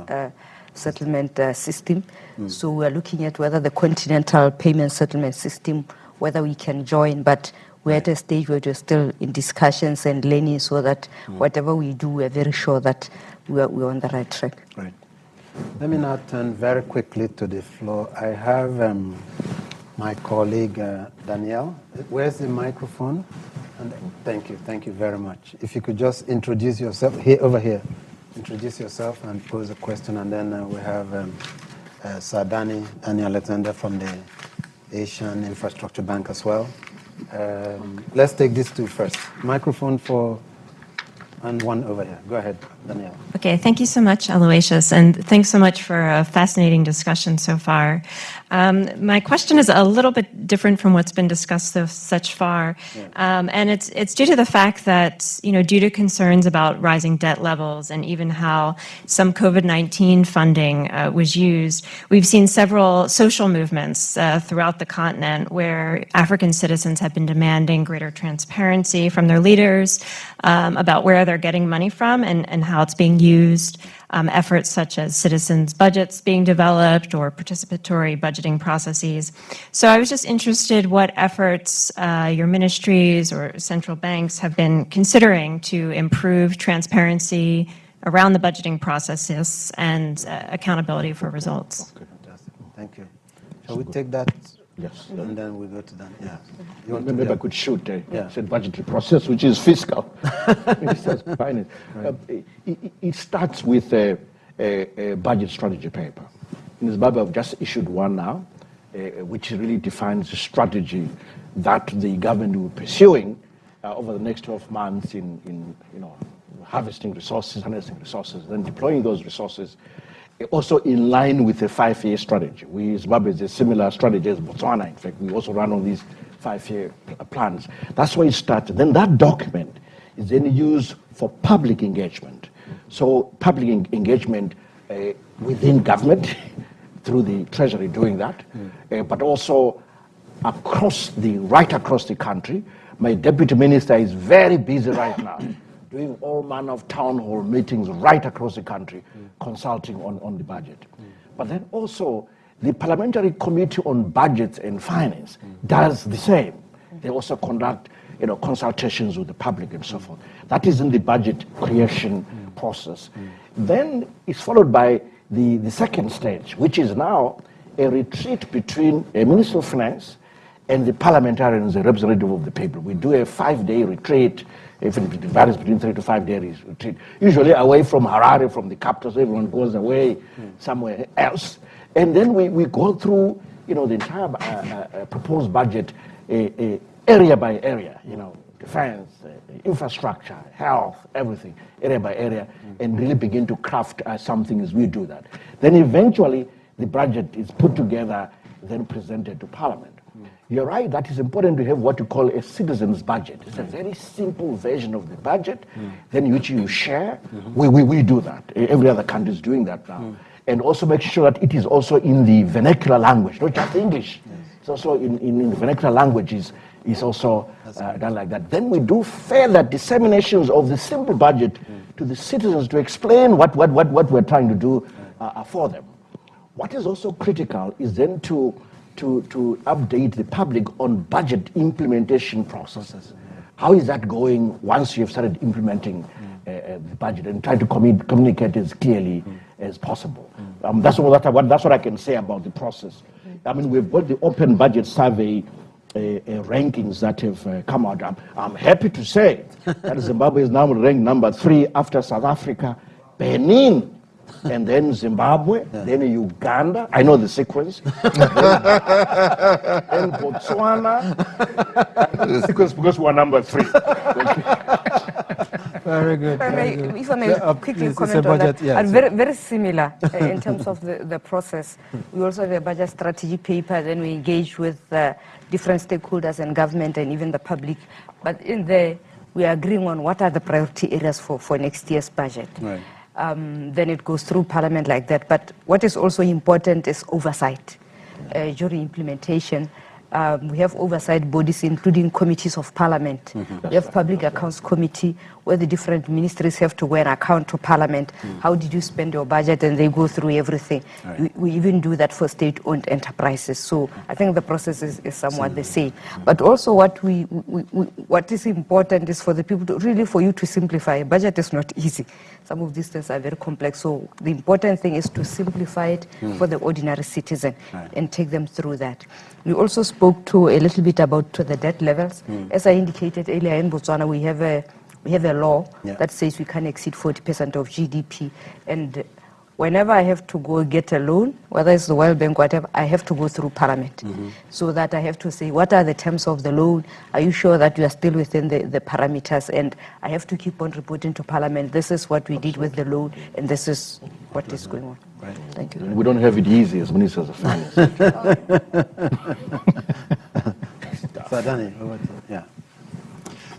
settlement system. So we are looking at whether the continental payment settlement system, whether we can join, but we're at a stage where we're still in discussions and learning so that whatever we do, we're very sure that we're on the right track. Right. Let me now turn very quickly to the floor. I have my colleague, Danielle. Where's the microphone? And thank you very much. If you could just introduce yourself, over here. Introduce yourself and pose a question, and then we have Sir Daniel Alexander from the Asian Infrastructure Bank as well. Let's take these two first. Microphone for, and one over here. Go ahead, Danielle. Okay, thank you so much, Aloysius, and thanks so much for a fascinating discussion so far. My question is a little bit different from what's been discussed such far, and it's due to the fact that, due to concerns about rising debt levels and even how some COVID-19 funding was used, we've seen several social movements throughout the continent where African citizens have been demanding greater transparency from their leaders about where they're getting money from and how it's being used. Efforts such as citizens' budgets being developed or participatory budgeting processes. So I was just interested what efforts your ministries or central banks have been considering to improve transparency around the budgeting processes and accountability for results. Okay, fantastic. Thank you. Shall we take that? Yes. And then we go to Dan. Yeah. Maybe I could shoot said budgetary process, which is fiscal. Finance. It starts with a budget strategy paper. In Zimbabwe, I've just issued one now, which really defines the strategy that the government will be pursuing over the next 12 months in harvesting resources, harnessing resources, then deploying those resources. Also in line with a 5-year strategy. Zimbabwe is a similar strategy as Botswana. In fact, we also run on these 5-year plans. That's where it started. Then that document is then used for public engagement. So public engagement within government, through the Treasury doing that, but also right across the country. My deputy minister is very busy right now, doing all manner of town hall meetings right across the country, consulting on the budget. But then also, the Parliamentary Committee on Budgets and Finance does the same. They also conduct consultations with the public and so forth. That is in the budget creation process. Then it's followed by the second stage, which is now a retreat between a Minister of Finance and the parliamentarians, the representative of the people. We do a 5-day retreat. If it varies between 3 to 5 days retreat, usually away from Harare, from the capital, so everyone goes away somewhere else. And then we go through, the entire proposed budget area by area, defense, infrastructure, health, everything, area by area, and really begin to craft something as we do that. Then eventually the budget is put together, then presented to Parliament. You're right, that is important to have what you call a citizen's budget. It's a very simple version of the budget, then which you share. We do that. Every other country is doing that now. And also make sure that it is also in the vernacular language, not just English. It's also in the vernacular languages is also done like that. Then we do further disseminations of the simple budget to the citizens to explain what we're trying to do for them. What is also critical is then to update the public on budget implementation processes. How is that going once you've started implementing the budget, and try to communicate as clearly as possible? That's what I can say about the process. I mean, we've got the Open Budget Survey rankings that have come out. I'm happy to say that Zimbabwe is now ranked number 3 after South Africa, Benin, and then Zimbabwe, then Uganda. I know the sequence. Then Botswana. The sequence because we are number 3. Very good. If I may quickly comment on that, and very similar in terms of the process. We also have a budget strategy paper, then we engage with different stakeholders and government and even the public. But in there, we are agreeing on what are the priority areas for next year's budget. Right. Then it goes through Parliament like that. But what is also important is oversight during implementation. We have oversight bodies, including committees of Parliament. We have Public Accounts Committee, where the different ministries have to go and account to Parliament. How did you spend your budget? And they go through everything. Right. We even do that for state-owned enterprises. So I think the process is somewhat the same. But also what is important is for the people to, really for you to simplify. A budget is not easy. Some of these things are very complex. So the important thing is to simplify it for the ordinary citizen and take them through that. We also spoke to a little bit about the debt levels. As I indicated earlier, in Botswana, we have a law that says we can't exceed 40% of GDP. And whenever I have to go get a loan, whether it's the World Bank, whatever, I have to go through Parliament. So that I have to say, what are the terms of the loan? Are you sure that you are still within the parameters? And I have to keep on reporting to Parliament, this is what we did with the loan, and this is what is going on. Right. Thank you. We don't have it easy as ministers of finance. So, Danny, yeah.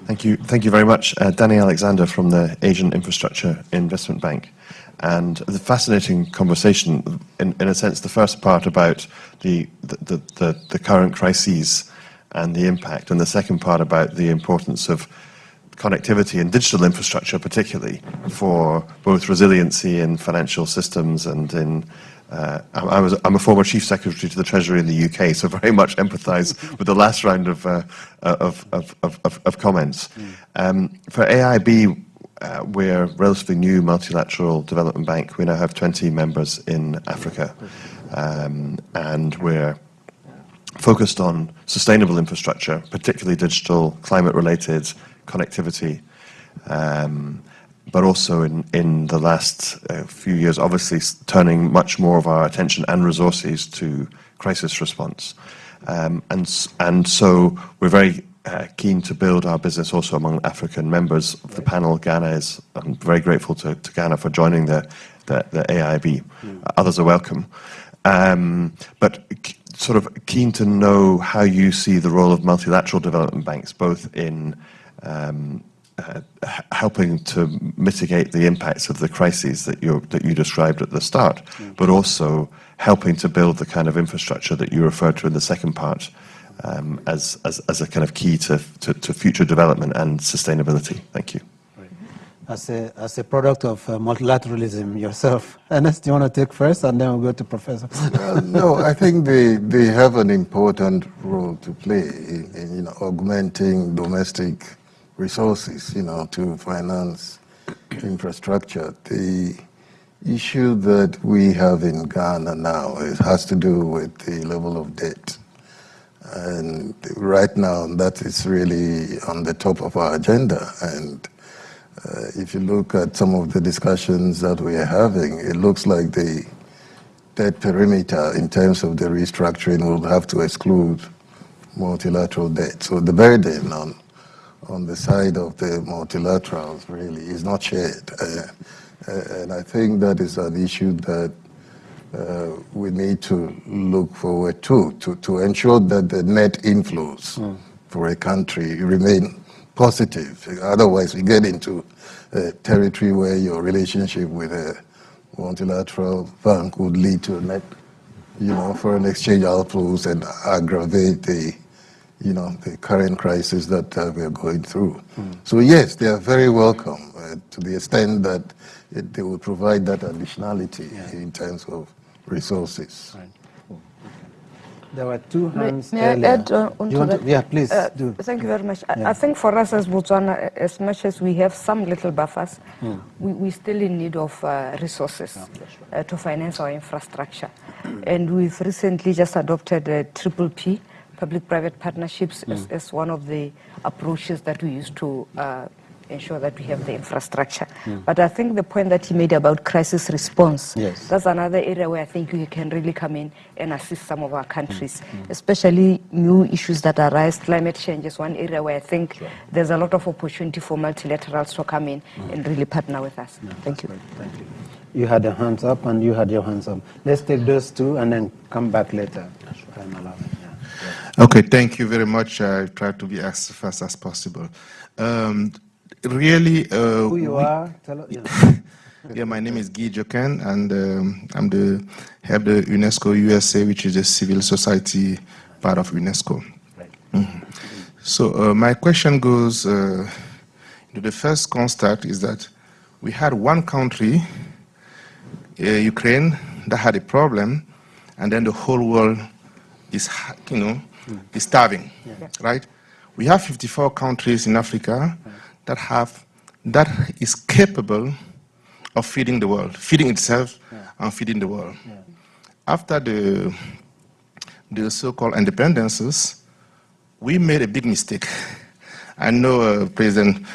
Thank you very much. Danny Alexander from the Asian Infrastructure Investment Bank. And the fascinating conversation, in a sense, the first part about the current crises and the impact, and the second part about the importance of connectivity and digital infrastructure, particularly for both resiliency in financial systems and in. I'm a former chief secretary to the Treasury in the UK, so very much empathise with the last round of comments. For AIB, we're a relatively new multilateral development bank. We now have 20 members in Africa, and we're focused on sustainable infrastructure, particularly digital, climate-related connectivity, but also in the last few years, obviously turning much more of our attention and resources to crisis response. And so we're very keen to build our business also among African members of the panel. I'm very grateful to Ghana for joining the AIB. Others are welcome. But sort of keen to know how you see the role of multilateral development banks, both in helping to mitigate the impacts of the crises that you described at the start, but also helping to build the kind of infrastructure that you referred to in the second part, as a kind of key to future development and sustainability. Thank you. As a product of multilateralism yourself, Ernest, do you want to take first, and then we'll go to Professor? No, I think they have an important role to play in augmenting domestic resources, to finance infrastructure. The issue that we have in Ghana now has to do with the level of debt. And right now, that is really on the top of our agenda. And if you look at some of the discussions that we are having, it looks like the debt perimeter in terms of the restructuring will have to exclude multilateral debt. So the burden on the side of the multilaterals really is not shared. And I think that is an issue that we need to look forward to ensure that the net inflows for a country remain positive. Otherwise, we get into a territory where your relationship with a multilateral bank would lead to net, foreign exchange outflows and aggravate the current crisis that we are going through. So yes, they are very welcome to the extent that they will provide that additionality in terms of resources. Right. There were two hands May I add on to that? Yeah, please do. Thank you very much. I think for us as Botswana, as much as we have some little buffers, we're still in need of resources to finance our infrastructure. And we've recently just adopted a PPP, public-private partnerships, as one of the approaches that we use to ensure that we have the infrastructure. But I think the point that he made about crisis response, Yes. that's another area where I think we can really come in and assist some of our countries, especially new issues that arise. Climate change is one area where I think there's a lot of opportunity for multilaterals to come in and really partner with us. Thank you. Thank you. You had your hands up and you had your hands up. Let's take those two and then come back later. Time allowing. Yeah. Okay, thank you very much. I try to be as fast as possible. Really, Who you are? Tell us. Yeah. yeah, my name is Guy Joken, and I'm the head of UNESCO USA, which is a civil society part of UNESCO. Right. So my question goes to the first construct is that we had one country, Ukraine, that had a problem, and then the whole world is, is starving, right? We have 54 countries in Africa that is capable of feeding the world, feeding itself and feeding the world. After the so-called independences, we made a big mistake. I know late President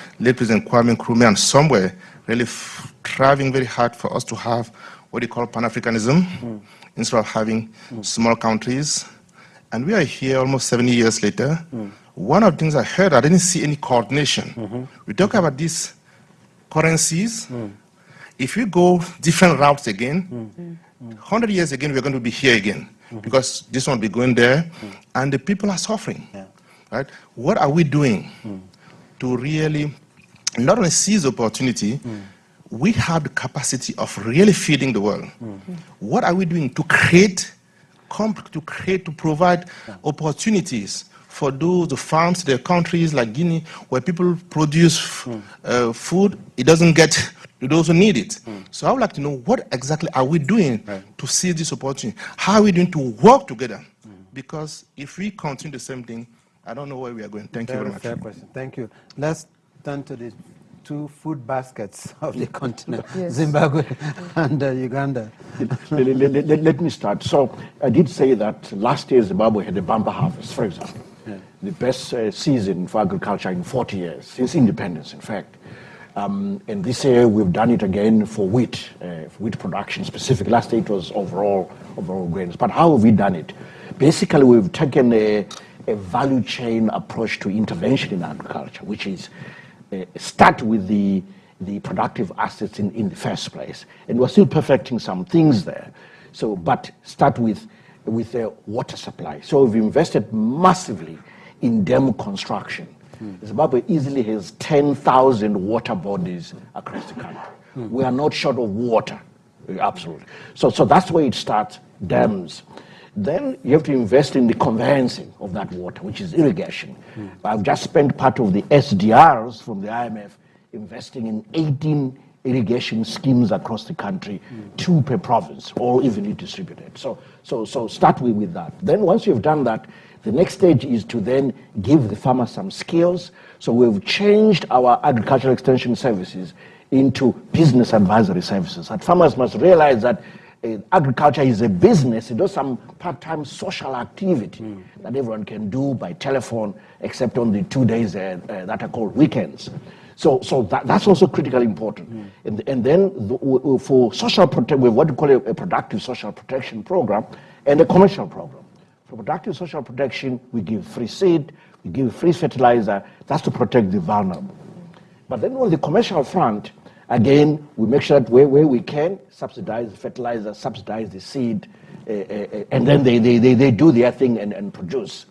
Kwame Nkrumah and somewhere really striving very hard for us to have what they call Pan-Africanism instead of having small countries. And we are here almost 70 years later. One of the things I heard, I didn't see any coordination. We talk about these currencies. If we go different routes again, 100 years again, we're going to be here again because this one will be going there, and the people are suffering. Right? What are we doing to really not only seize the opportunity, we have the capacity of really feeding the world. What are we doing to provide opportunities for those the farms, the countries like Guinea, where people produce food, it doesn't get to those who need it. So I would like to know what exactly are we doing to seize this opportunity? How are we doing to work together? Because if we continue the same thing, I don't know where we are going. Thank you very much. Fair question. Thank you. Let's turn to the two food baskets of the continent, Zimbabwe and Uganda. Let me start. So I did say that last year Zimbabwe had a bumper harvest, for example. The best season for agriculture in 40 years, since independence, in fact. And this year we've done it again for wheat production specifically. Last year it was overall grains. But how have we done it? Basically, we've taken a value chain approach to intervention in agriculture, which is start with the productive assets in the first place. And we're still perfecting some things there. So, but start with a water supply. So we've invested massively in dam construction. Zimbabwe easily has 10,000 water bodies across the country. We are not short of water, absolutely. So that's where it starts, dams. Then you have to invest in the conveyancing of that water, which is irrigation. I've just spent part of the SDRs from the IMF investing in 18 irrigation schemes across the country, 2 per province, all evenly distributed. So start with that. Then once you've done that, the next stage is to then give the farmer some skills. So we've changed our agricultural extension services into business advisory services. That farmers must realize that agriculture is a business. It does some part-time social activity that everyone can do by telephone, except on the 2 days that are called weekends. So that's also critically important. And then for social protection, we have what we call a productive social protection program and a commercial program. For productive social protection, we give free seed, we give free fertilizer. That's to protect the vulnerable. But then on the commercial front, again, we make sure that where we can, subsidize the fertilizer, subsidize the seed, and then they do their thing and produce.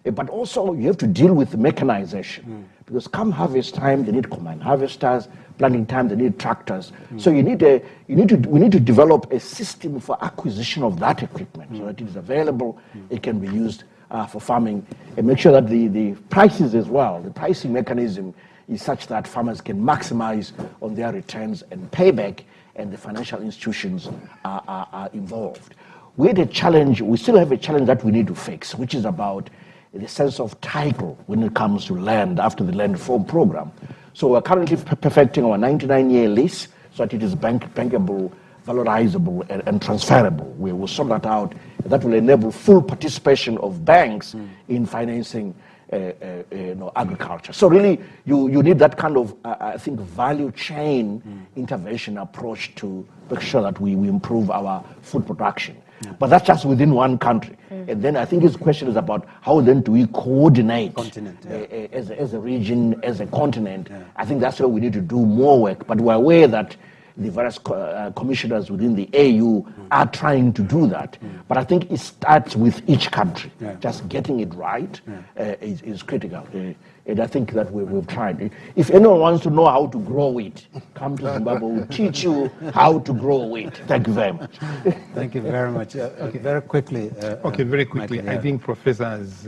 But also, you have to deal with mechanization. Because come harvest time, they need combine harvesters. Planting time, they need tractors. So we need to develop a system for acquisition of that equipment so that it is available, it can be used for farming, and make sure that the prices as well, the pricing mechanism is such that farmers can maximize on their returns and payback, and the financial institutions are involved. We had a challenge, we still have a challenge that we need to fix, which is about the sense of title when it comes to land after the land reform program. So we're currently perfecting our 99-year lease so that it is bankable, valorizable, and transferable. We will sort that out. That will enable full participation of banks in financing agriculture. So really, you need that kind of, I think, value chain intervention approach to make sure that we improve our food production. Yeah. But that's just within one country. And then I think his question is about how then do we coordinate as a region, as a continent. Yeah. I think that's where we need to do more work. But we're aware that the various commissioners within the AU are trying to do that. But I think it starts with each country. Yeah. Just getting it right is critical. And I think that we've tried. If anyone wants to know how to grow wheat, come to Zimbabwe. We'll teach you how to grow wheat. Thank you very much. Thank you very much. Okay, very quickly. Very quickly. Michael, I think Professor has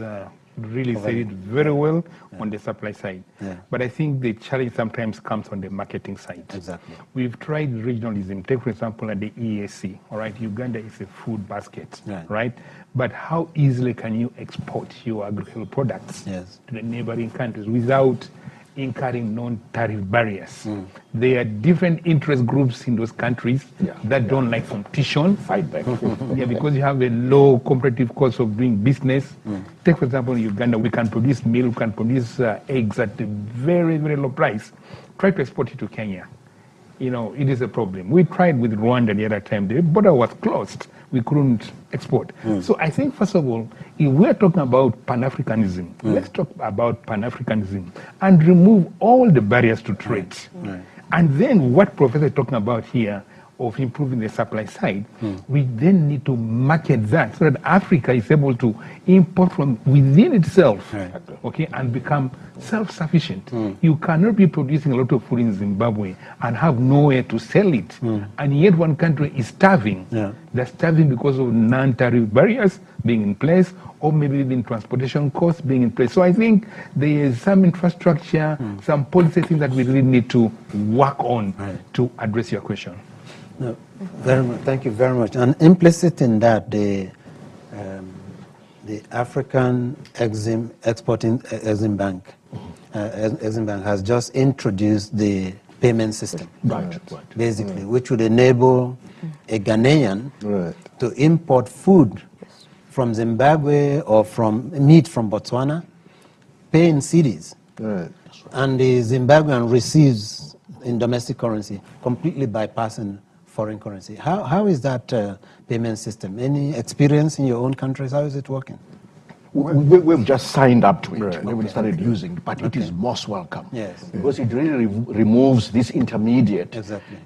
really said it very well on the supply side. Yeah. But I think the challenge sometimes comes on the marketing side. Exactly. We've tried regionalism. Take, for example, at the EAC. All right, Uganda is a food basket, right? But how easily can you export your agricultural products to the neighboring countries without incurring non-tariff barriers? There are different interest groups in those countries that don't like competition. Fight back. Because you have a low competitive cost of doing business. Take, for example, in Uganda, we can produce milk, we can produce eggs at a very, very low price. Try to export it to Kenya. It is a problem. We tried with Rwanda the other time. The border was closed. We couldn't export. So I think, first of all, if we're talking about Pan-Africanism, let's talk about Pan-Africanism and remove all the barriers to trade. And then what Professor is talking about here of improving the supply side, we then need to market that so that Africa is able to import from within itself, and become self-sufficient. You cannot be producing a lot of food in Zimbabwe and have nowhere to sell it, and yet one country is starving. They're starving because of non-tariff barriers being in place, or maybe even transportation costs being in place. So I think there is some infrastructure, some policy things that we really need to work on to address your question. No, very much. Thank you very much. And implicit in that, the African Exporting Exim Bank, has just introduced the payment system, basically, which would enable a Ghanaian to import food from Zimbabwe or from meat from Botswana, pay in cedis, and the Zimbabwean receives in domestic currency, completely bypassing foreign currency. How is that payment system? Any experience in your own countries? How is it working? We've just signed up to it. We haven't started using it, but it is most welcome. Because it really removes this intermediate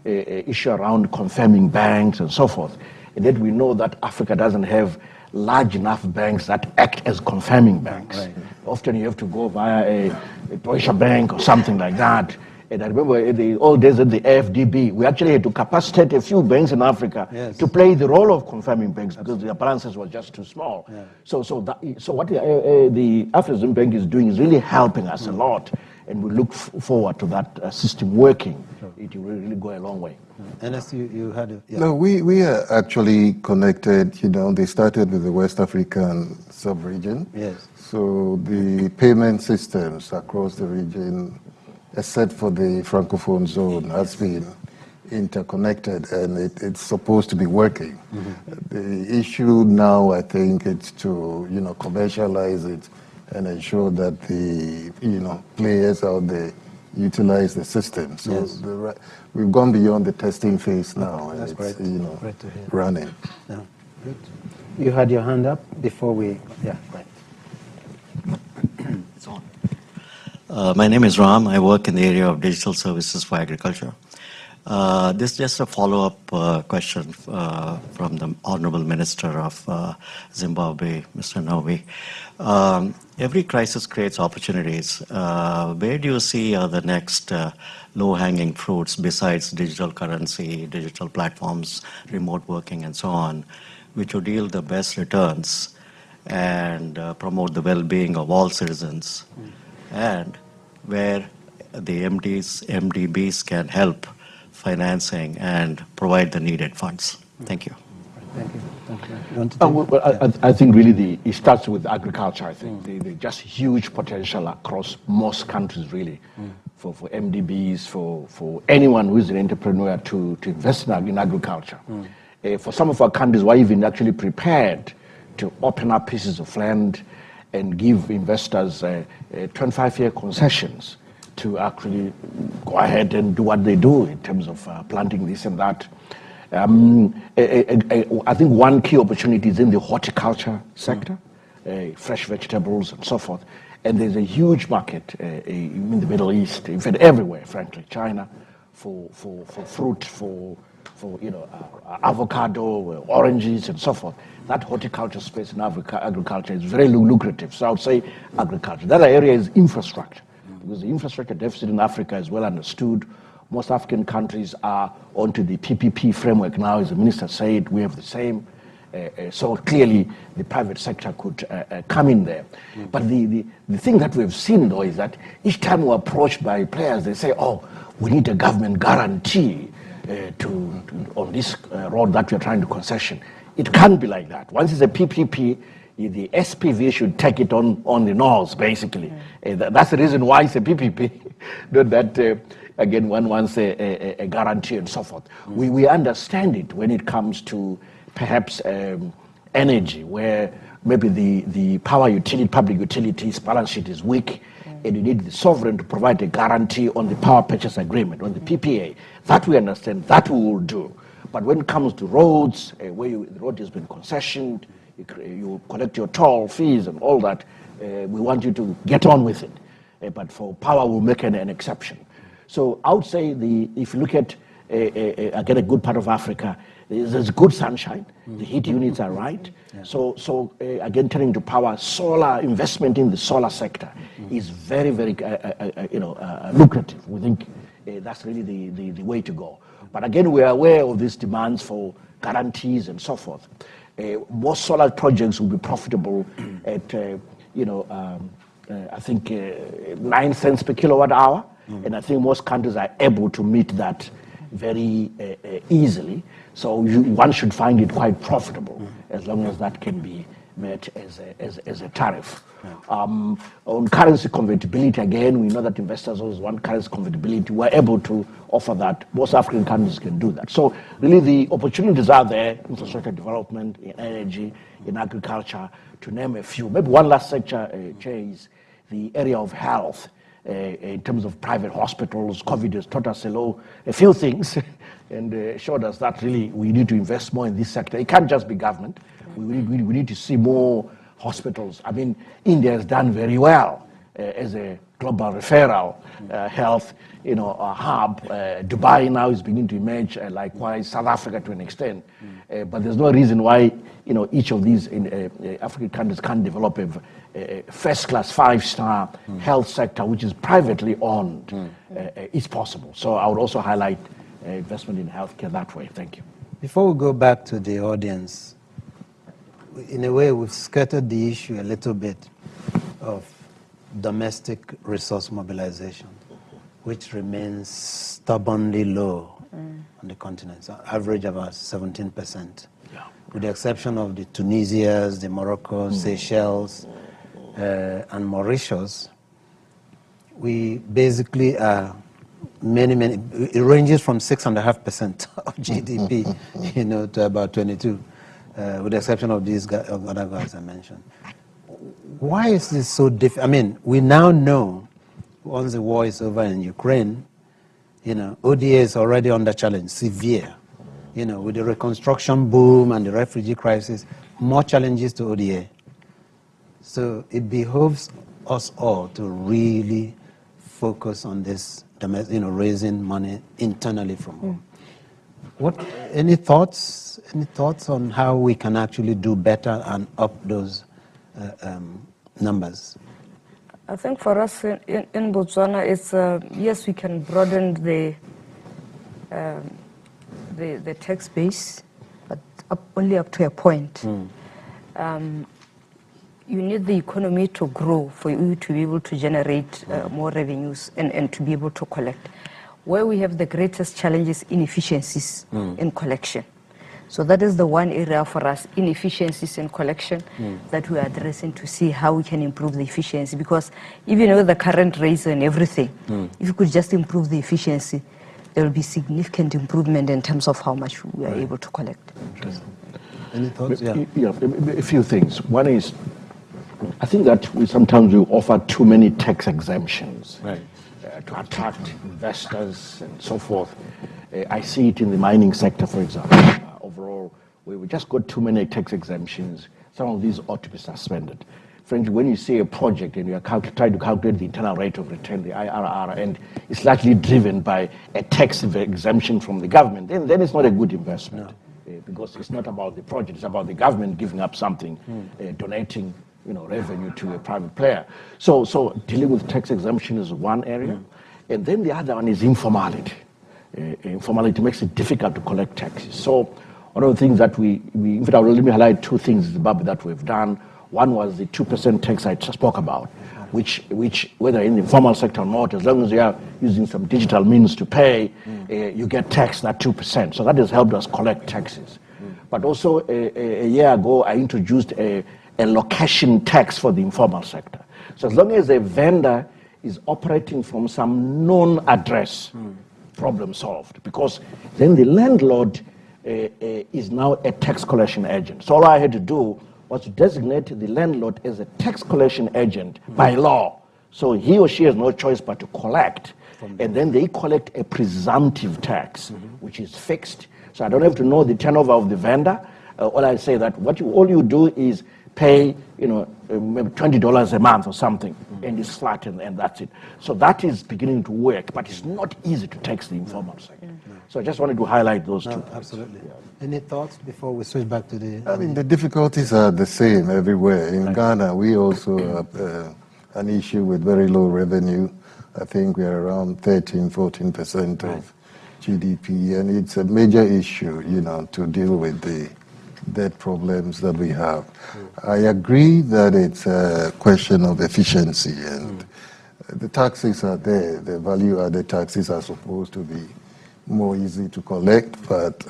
issue around confirming banks and so forth. And that we know that Africa doesn't have large enough banks that act as confirming banks. Often you have to go via a Deutsche Bank or something like that. And I remember in the old days at the AFDB, we actually had to capacitate a few banks in Africa to play the role of confirming banks because the balances were just too small. So what the Afrexim Bank is doing is really helping us a lot, and we look forward to that system working. It will really go a long way. Ernest, you had a... No, we are actually connected. They started with the West African sub-region. So the payment systems across the region, except for the Francophone zone, has been interconnected, and it's supposed to be working. The issue now, I think, is to commercialize it and ensure that the players out there utilize the system. So we've gone beyond the testing phase now, and it's great to hear. Running. Good. You had your hand up before we... It's on. My name is Ram. I work in the area of digital services for agriculture. This is just a follow-up question from the Honorable Minister of Zimbabwe, Mr. Novi. Every crisis creates opportunities. Where do you see the next low-hanging fruits besides digital currency, digital platforms, remote working, and so on, which would yield the best returns and promote the well-being of all citizens, and where the MDBs can help financing and provide the needed funds? Thank you. Thank you. Thank you. I think really it starts with agriculture. I think there's just huge potential across most countries, really, for MDBs, for anyone who is an entrepreneur to invest in agriculture. For some of our countries, we're even actually prepared to open up pieces of land and give investors 25-year concessions to actually go ahead and do what they do in terms of planting this and that. I think one key opportunity is in the horticulture sector, fresh vegetables and so forth. And there's a huge market in the Middle East, in fact everywhere, frankly, China, for fruit, for avocado, oranges and so forth. That horticulture space in agriculture is very lucrative. So I would say agriculture. The other area is infrastructure, because the infrastructure deficit in Africa is well understood. Most African countries are onto the PPP framework now, as the minister said. We have the same. So clearly the private sector could come in there. But the thing that we've seen, though, is that each time we're approached by players, they say, oh, we need a government guarantee on this road that we're trying to concession. It can't be like that. Once it's a PPP, the SPV should take it on the nose, basically. That's the reason why it's a PPP. Not that, again, one wants a guarantee and so forth. We understand it when it comes to perhaps energy, where maybe the power utility, public utilities balance sheet is weak, and you need the sovereign to provide a guarantee on the power purchase agreement, on the PPA. That we understand, that we will do. But when it comes to roads, where the road has been concessioned, you collect your toll fees and all that, we want you to get on with it. But for power, we'll make an exception. So I would say if you look at, again, a good part of Africa, there's good sunshine. The heat units are right. So again, turning to power, solar investment in the solar sector is very, very, lucrative. We think that's really the way to go. But again, we are aware of these demands for guarantees and so forth. Most solar projects will be profitable at, I think 9 cents per kilowatt hour. And I think most countries are able to meet that very easily. So one should find it quite profitable as long as that can be met as a tariff. On currency convertibility, again, we know that investors always want currency convertibility. We're able to offer that. Most African countries can do that. So really the opportunities are there, infrastructure development, in energy, in agriculture, to name a few. Maybe one last sector, Chair, is the area of health. In terms of private hospitals, COVID has taught us a few things and showed us that really we need to invest more in this sector. It can't just be government. We need to see more hospitals. I mean, India has done very well as a global referral health hub. Dubai now is beginning to emerge, likewise South Africa to an extent. But there's no reason why each of these African countries can't develop a first-class, 5-star health sector which is privately owned. It's possible. So I would also highlight investment in healthcare that way. Thank you. Before we go back to the audience, in a way we've skirted the issue a little bit of domestic resource mobilization, which remains stubbornly low on the continent, so average about 17%, with the exception of the Tunisias, the Morocco, Seychelles, and Mauritius. We basically are it ranges from 6.5% of GDP, to about 22, with the exception of these other guys I mentioned. Why is this so difficult? I mean, we now know once the war is over in Ukraine, ODA is already under challenge, severe. With the reconstruction boom and the refugee crisis, more challenges to ODA. So it behoves us all to really focus on this, raising money internally from home. Any thoughts on how we can actually do better and up those numbers? I think for us in Botswana, it's yes, we can broaden the tax base, but only up to a point. You need the economy to grow for you to be able to generate more revenues and to be able to collect. Where we have the greatest challenges, inefficiencies in collection. So that is the one area for us, inefficiencies in collection, that we are addressing to see how we can improve the efficiency. Because even with the current rates and everything, if you could just improve the efficiency, there will be significant improvement in terms of how much we are able to collect. Any thoughts? Yeah, a few things. One is, I think that we sometimes offer too many tax exemptions to attract investors and so forth. I see it in the mining sector, for example. Overall, we just got too many tax exemptions. Some of these ought to be suspended. Frankly, when you see a project and you are trying to calculate the internal rate of return, the IRR, and it's largely driven by a tax exemption from the government, then it's not a good investment. No. Because it's not about the project, it's about the government giving up something, donating revenue to a private player. So dealing with tax exemption is one area. And then the other one is informality. Informality makes it difficult to collect taxes. So one of the things that in fact, let me highlight two things in Zimbabwe that we've done. One was the 2% tax I just spoke about, which whether in the informal sector or not, as long as you are using some digital means to pay, you get taxed at 2%. So that has helped us collect taxes. But also a year ago, I introduced a location tax for the informal sector. So as long as a vendor is operating from some known address, problem solved. Because then the landlord is now a tax collection agent. So all I had to do was to designate the landlord as a tax collection agent by law. So he or she has no choice but to collect. And then they collect a presumptive tax, which is fixed. So I don't have to know the turnover of the vendor. All I say that all you do is pay, maybe $20 a month or something, and it's flat, and that's it. So that is beginning to work, but it's not easy to tax the informal sector. So I just wanted to highlight those two. Absolutely. Any thoughts before we switch back to the... I mean, the difficulties are the same everywhere. In Ghana, we also have an issue with very low revenue. I think we're around 13-14% of GDP, and it's a major issue, to deal with the debt problems that we have. I agree that it's a question of efficiency, and the taxes are there. The value-added taxes are supposed to be more easy to collect, but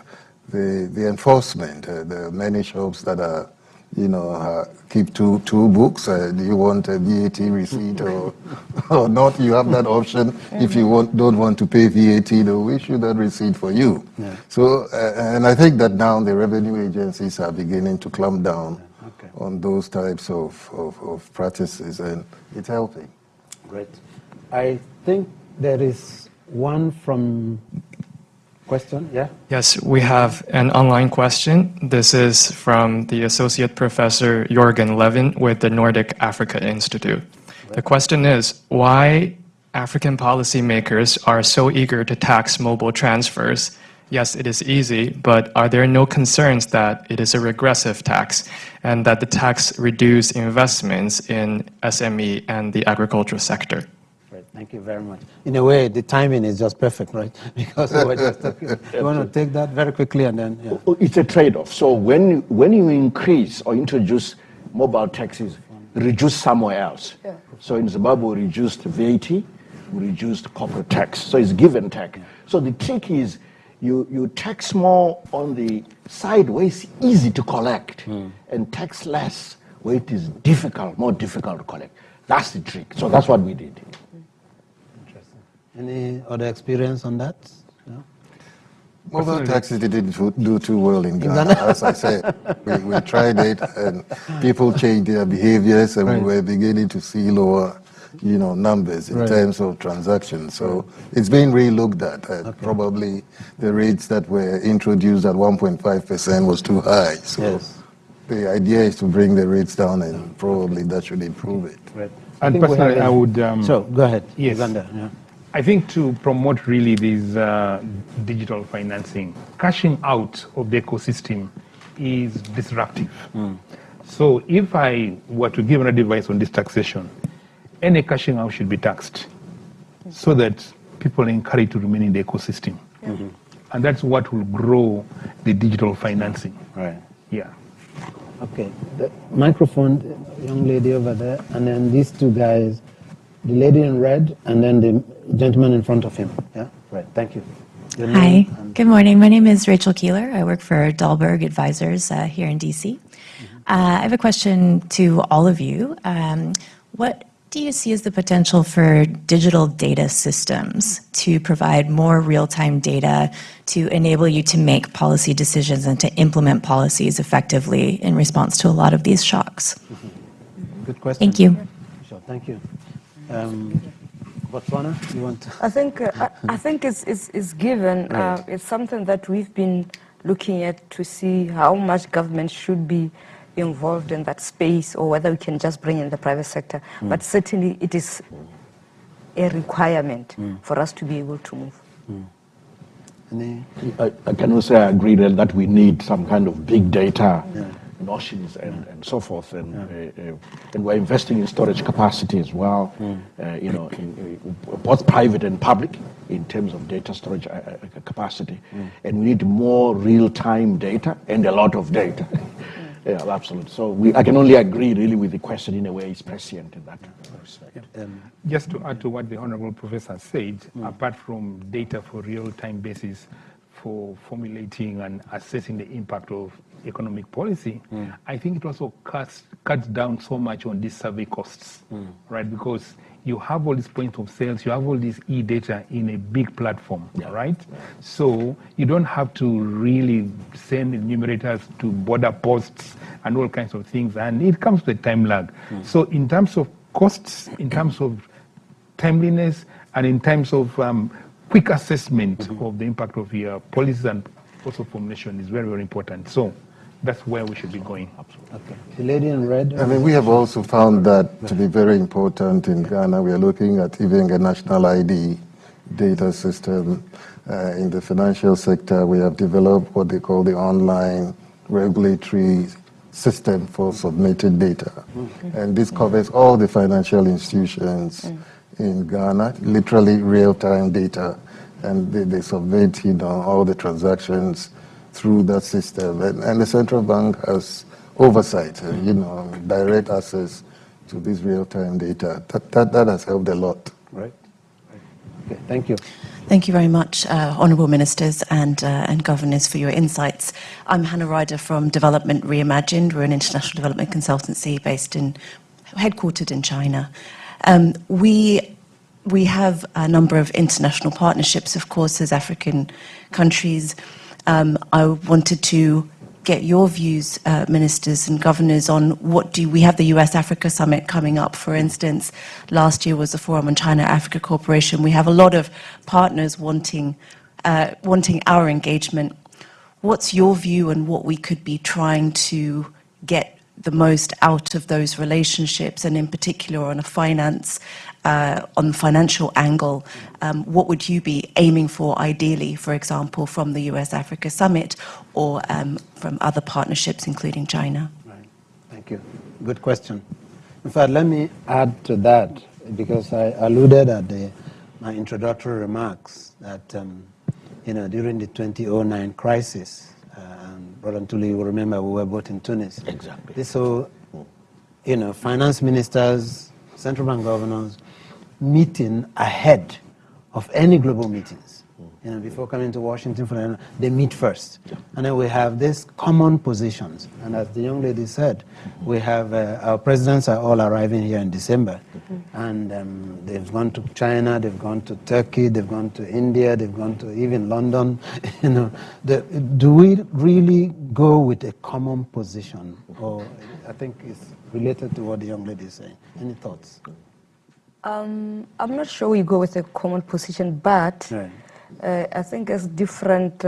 the enforcement, the many shops that are, keep two books. Do you want a VAT receipt or not? You have that option. If you don't want to pay VAT, they'll issue that receipt for you. Yeah. So, and I think that now the revenue agencies are beginning to clamp down on those types of practices, and it's helping. Great. I think there is one from... Question, yeah? Yes, we have an online question. This is from the Associate Professor Jorgen Levin with the Nordic Africa Institute. The question is, why African policymakers are so eager to tax mobile transfers? Yes, it is easy, but are there no concerns that it is a regressive tax and that the tax reduce investments in SME and the agricultural sector? Thank you very much. In a way, the timing is just perfect, right? Because we were just talking. You want to take that very quickly and then... Yeah. It's a trade-off. So when you increase or introduce mobile taxes, reduce somewhere else. Yeah. So in Zimbabwe, we reduced VAT, we reduced corporate tax. So it's give and take. Yeah. So the trick is you tax more on the side where it's easy to collect and tax less where it is more difficult to collect. That's the trick. So that's what we did. Any other experience on that? No? Mobile taxes didn't do too well in Ghana. As I said, we tried it, and people changed their behaviors, and we were beginning to see lower, numbers in terms of transactions. So it's being re-looked at. Probably the rates that were introduced at 1.5% was too high. So the idea is to bring the rates down, and probably that should improve it. Right. And personally, I would... so, go ahead. Yes. Uganda, yeah. I think to promote really this digital financing, cashing out of the ecosystem is disruptive. So if I were to give an advice on this taxation, any cashing out should be taxed so that people are encouraged to remain in the ecosystem. And that's what will grow the digital financing. Right. Yeah. Okay. The microphone, young lady over there, and then these two guys, the lady in red, and then the gentleman in front of him. Yeah, right. Thank you. Hi. Good morning. My name is Rachel Keeler. I work for Dahlberg Advisors here in DC. I have a question to all of you. What do you see as the potential for digital data systems to provide more real-time data to enable you to make policy decisions and to implement policies effectively in response to a lot of these shocks? Good question. Thank you. Sure, thank you. Botswana, you want to? I think it's given. Right. It's something that we've been looking at to see how much government should be involved in that space, or whether we can just bring in the private sector. But certainly it is a requirement for us to be able to move. I can also agree that we need some kind of big data notions and so forth, and we're investing in storage capacity as well, in both private and public in terms of data storage capacity, and we need more real-time data and a lot of data. Yeah, absolutely. So I can only agree really with the question in a way it's prescient in that respect. Just to add to what the Honorable Professor said, apart from data for real-time basis for formulating and assessing the impact of economic policy, I think it also cuts down so much on these survey costs, right? Because you have all these points of sales, you have all this e-data in a big platform, right? So you don't have to really send enumerators to border posts and all kinds of things, and it comes with a time lag. So in terms of costs, in terms of timeliness, and in terms of quick assessment of the impact of your policies and also formulation is very, very important. So that's where we should be going. Absolutely. Okay. The lady in red. I mean, we have also found that to be very important in Ghana. We are looking at even a national ID data system. In the financial sector, we have developed what they call the online regulatory system for submitted data. And this covers all the financial institutions in Ghana, literally real-time data. And they submit, all the transactions through that system. And the central bank has oversight, direct access to this real-time data. That has helped a lot. Right. Okay, thank you. Thank you very much, Honourable Ministers and Governors, for your insights. I'm Hannah Ryder from Development Reimagined. We're an international development consultancy headquartered in China. We have a number of international partnerships, of course, as African countries. I wanted to get your views, ministers and governors, on we have the US-Africa Summit coming up, for instance. Last year was the Forum on China-Africa Cooperation. We have a lot of partners wanting our engagement. What's your view on what we could be trying to get the most out of those relationships, and in particular on the financial angle? What would you be aiming for ideally, for example, from the US-Africa Summit or from other partnerships, including China? Right. Thank you. Good question. In fact, let me add to that, because I alluded at my introductory remarks that during the 2009 crisis, Brother Ntuli, you will remember we were both in Tunis. Exactly. So, finance ministers, central bank governors, meeting ahead of any global meetings. Before coming to Washington, they meet first. And then we have these common positions. And as the young lady said, we have our presidents are all arriving here in December. And they've gone to China, they've gone to Turkey, they've gone to India, they've gone to even London. Do we really go with a common position? Or I think it's related to what the young lady is saying. Any thoughts? I'm not sure we go with a common position, but Right. I think as different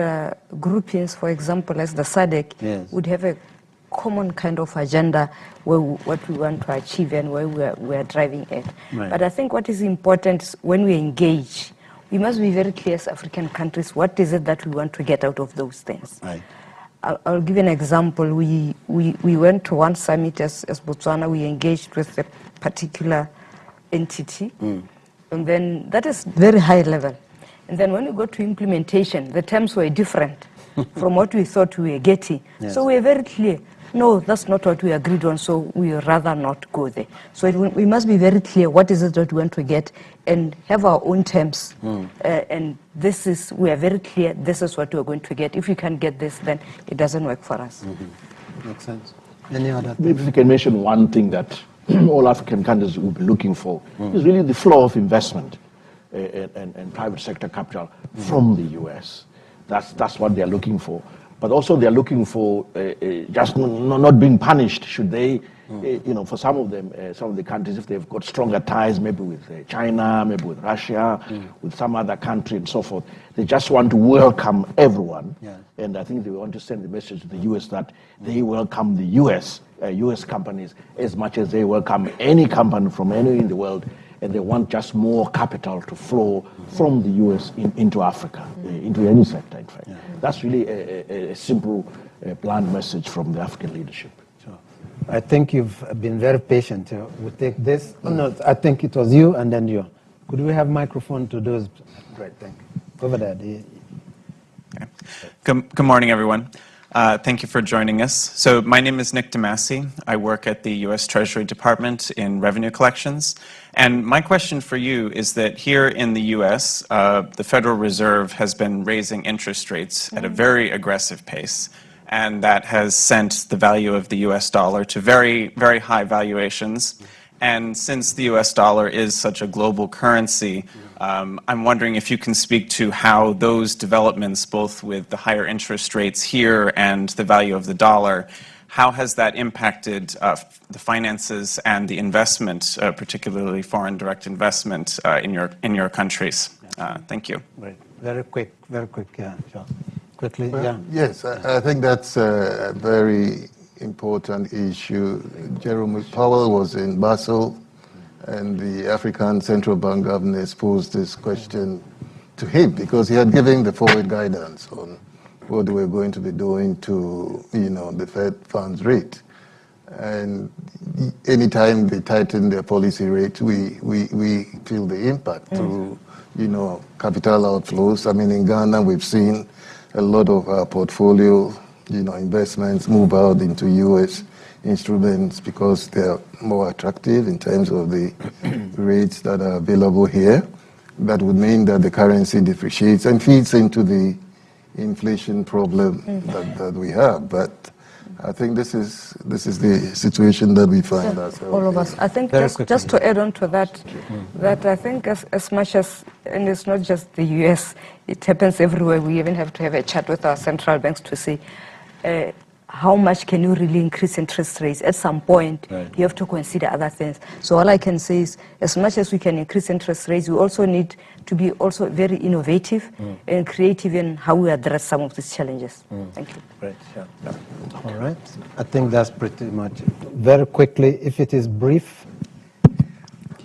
groupings, for example, as the SADC, would have a common kind of agenda what we want to achieve and where we are driving at. Right. But I think what is important is when we engage, we must be very clear as African countries, what is it that we want to get out of those things. Right. I'll give you an example. We went to one summit as Botswana. We engaged with a particular entity, and then that is very high level. And then when we go to implementation, the terms were different from what we thought we were getting. Yes. So we were very clear, no, that's not what we agreed on, so we would rather not go there. So we must be very clear what is it that we want to get and have our own terms. And we are very clear, this is what we're going to get. If we can't get this, then it doesn't work for us. Makes sense. Any other Maybe we can mention one thing that all African countries will be looking for is really the flow of investment and private sector capital from the US. That's what they're looking for. But also they're looking for just not being punished should they For some of them, some of the countries, if they've got stronger ties, maybe with China, maybe with Russia, with some other country and so forth, they just want to welcome everyone. Yeah. And I think they want to send the message to the U.S. that they welcome the U.S. Companies as much as they welcome any company from anywhere in the world, and they want just more capital to flow from the U.S. into Africa, into any sector, in fact. Yeah. That's really a simple, blunt message from the African leadership. Sure. I think you've been very patient. We'll take this. Oh, no, I think it was you and then you. Could we have microphone to those? Great, thank you. Over there. Okay. Good morning, everyone. Thank you for joining us. So my name is Nick DeMasi. I work at the U.S. Treasury Department in revenue collections. And my question for you is that here in the U.S., the Federal Reserve has been raising interest rates at a very aggressive pace. And that has sent the value of the U.S. dollar to very, very high valuations. And since the U.S. dollar is such a global currency, I'm wondering if you can speak to how those developments, both with the higher interest rates here and the value of the dollar, how has that impacted the finances and the investment, particularly foreign direct investment in your countries? Thank you. Right. Very quick, yeah, sure. Quickly, well, yeah. Yes, I think that's a very important issue. Jerome Powell was in Basel, and the African Central Bank governors posed this question to him because he had given the forward guidance on what they were going to be doing to, the Fed funds rate. And anytime they tighten their policy rate, we feel the impact through, capital outflows. I mean, in Ghana, we've seen a lot of our portfolio, investments move out into U.S. instruments because they're more attractive in terms of the rates that are available here. That would mean that the currency depreciates and feeds into the inflation problem that we have. But I think this is the situation that we find ourselves all of us. I think just to add on to that, that I think as much as, and it's not just the US, it happens everywhere. We even have to have a chat with our central banks to see how much can you really increase interest rates. At some point, you have to consider other things. So all I can say is, as much as we can increase interest rates, we also need to be also very innovative and creative in how we address some of these challenges. Thank you. Great, yeah. All right. I think that's pretty much it. Very quickly, if it is brief.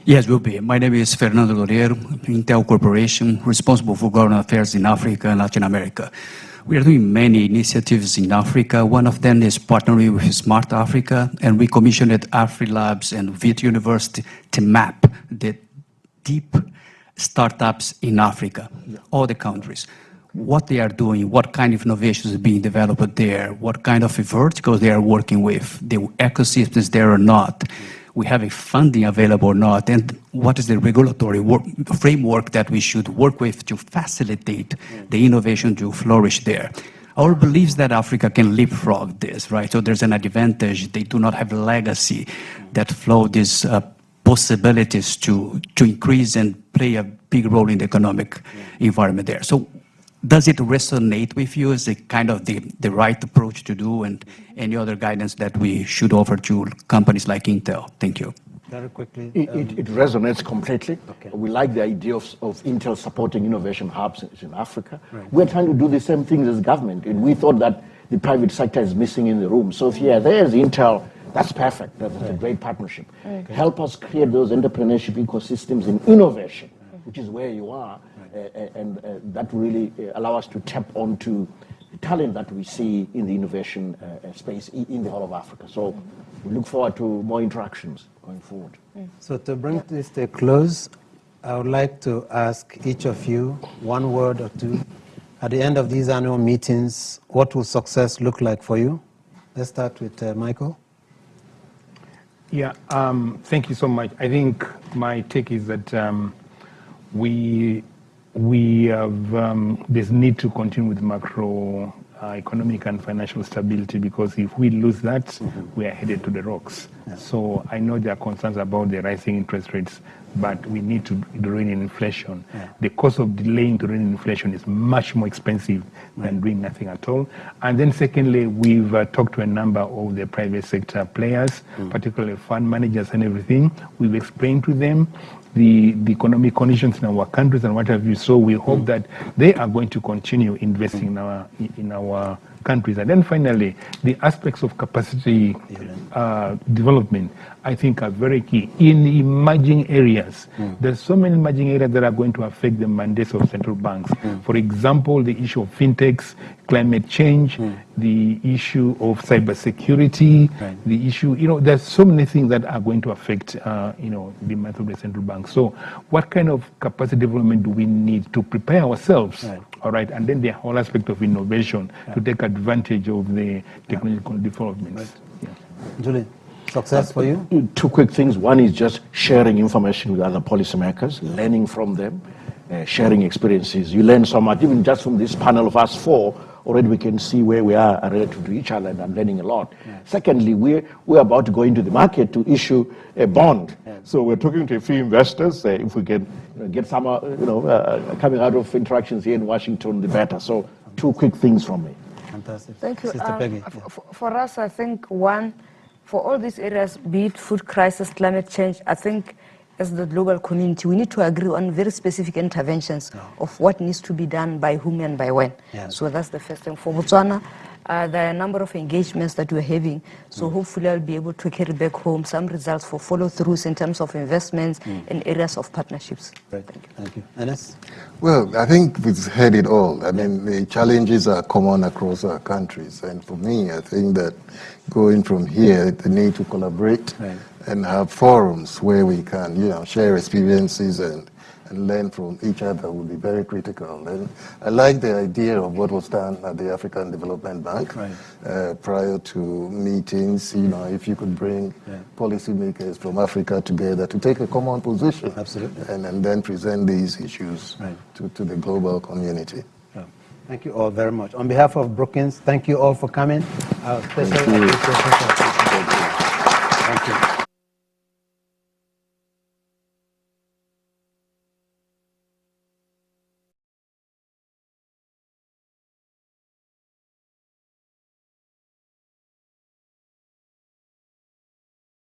Yes, will be. My name is Fernando Loureiro, Intel Corporation, responsible for government affairs in Africa and Latin America. We are doing many initiatives in Africa. One of them is partnering with Smart Africa, and we commissioned AfriLabs and Vita University to map the deep startups in Africa, all the countries. What they are doing, what kind of innovations are being developed there, what kind of verticals they are working with, the ecosystems there or not. We have a funding available or not, and what is the regulatory framework that we should work with to facilitate the innovation to flourish there. Our belief is that Africa can leapfrog this, right? So there's an advantage. They do not have a legacy that flow these possibilities to increase and play a big role in the economic environment there. So does it resonate with you as a kind of the right approach to do, and any other guidance that we should offer to companies like Intel? Thank you. Very quickly. It resonates completely. Okay. We like the idea of Intel supporting innovation hubs in Africa. Right. We're trying to do the same things as government, and we thought that the private sector is missing in the room. So if there's Intel, that's perfect. That's a great partnership. Okay. Help us create those entrepreneurship ecosystems in innovation, which is where you are. And that really allow us to tap onto the talent that we see in the innovation space in the whole of Africa. So we look forward to more interactions going forward. So to bring this to a close, I would like to ask each of you one word or two. At the end of these annual meetings, what will success look like for you? Let's start with Michael. Yeah, thank you so much. I think my take is that we have this need to continue with macro economic and financial stability, because if we lose that, we are headed to the rocks. So I know there are concerns about the rising interest rates, but we need to rein in inflation. The cost of delaying to rein in inflation is much more expensive than doing nothing at all. And then secondly, we've talked to a number of the private sector players, particularly fund managers and everything. We've explained to them the economic conditions in our countries and what have you. So we hope that they are going to continue investing in our countries. And then finally, the aspects of capacity development, I think, are very key. In emerging areas, there's so many emerging areas that are going to affect the mandates of central banks. For example, the issue of fintechs, climate change, the issue of cybersecurity, the issue, there's so many things that are going to affect, the method of the central bank. So what kind of capacity development do we need to prepare ourselves? All right, and then the whole aspect of innovation to take advantage of the technological developments. Julie, success for you? Two quick things. One is just sharing information with other policymakers, learning from them, sharing experiences. You learn so much, even just from this panel of us four. Already we can see where we are relative to each other, and I'm learning a lot. Secondly, we're about to go into the market to issue a bond. So we're talking to a few investors. If we can get some, coming out of interactions here in Washington, the better. So two quick things from me. Fantastic. Thank you. Sister Peggy. For us, I think for all these areas, be it food crisis, climate change, I think as the global community, we need to agree on very specific interventions of what needs to be done by whom and by when. So that's the first thing. For Botswana, there are a number of engagements that we're having. So hopefully I'll be able to carry back home some results for follow-throughs in terms of investments in areas of partnerships. Right. Thank you. Ernest? Well, I think we've heard it all. I mean, the challenges are common across our countries. And for me, I think that going from here, the need to collaborate and have forums where we can, share experiences and learn from each other will be very critical. And I like the idea of what was done at the African Development Bank prior to meetings. If you could bring policymakers from Africa together to take a common position, and then present these issues to the global community. Thank you all very much. On behalf of Brookings, thank you all for coming. Our special appreciation. Thank you.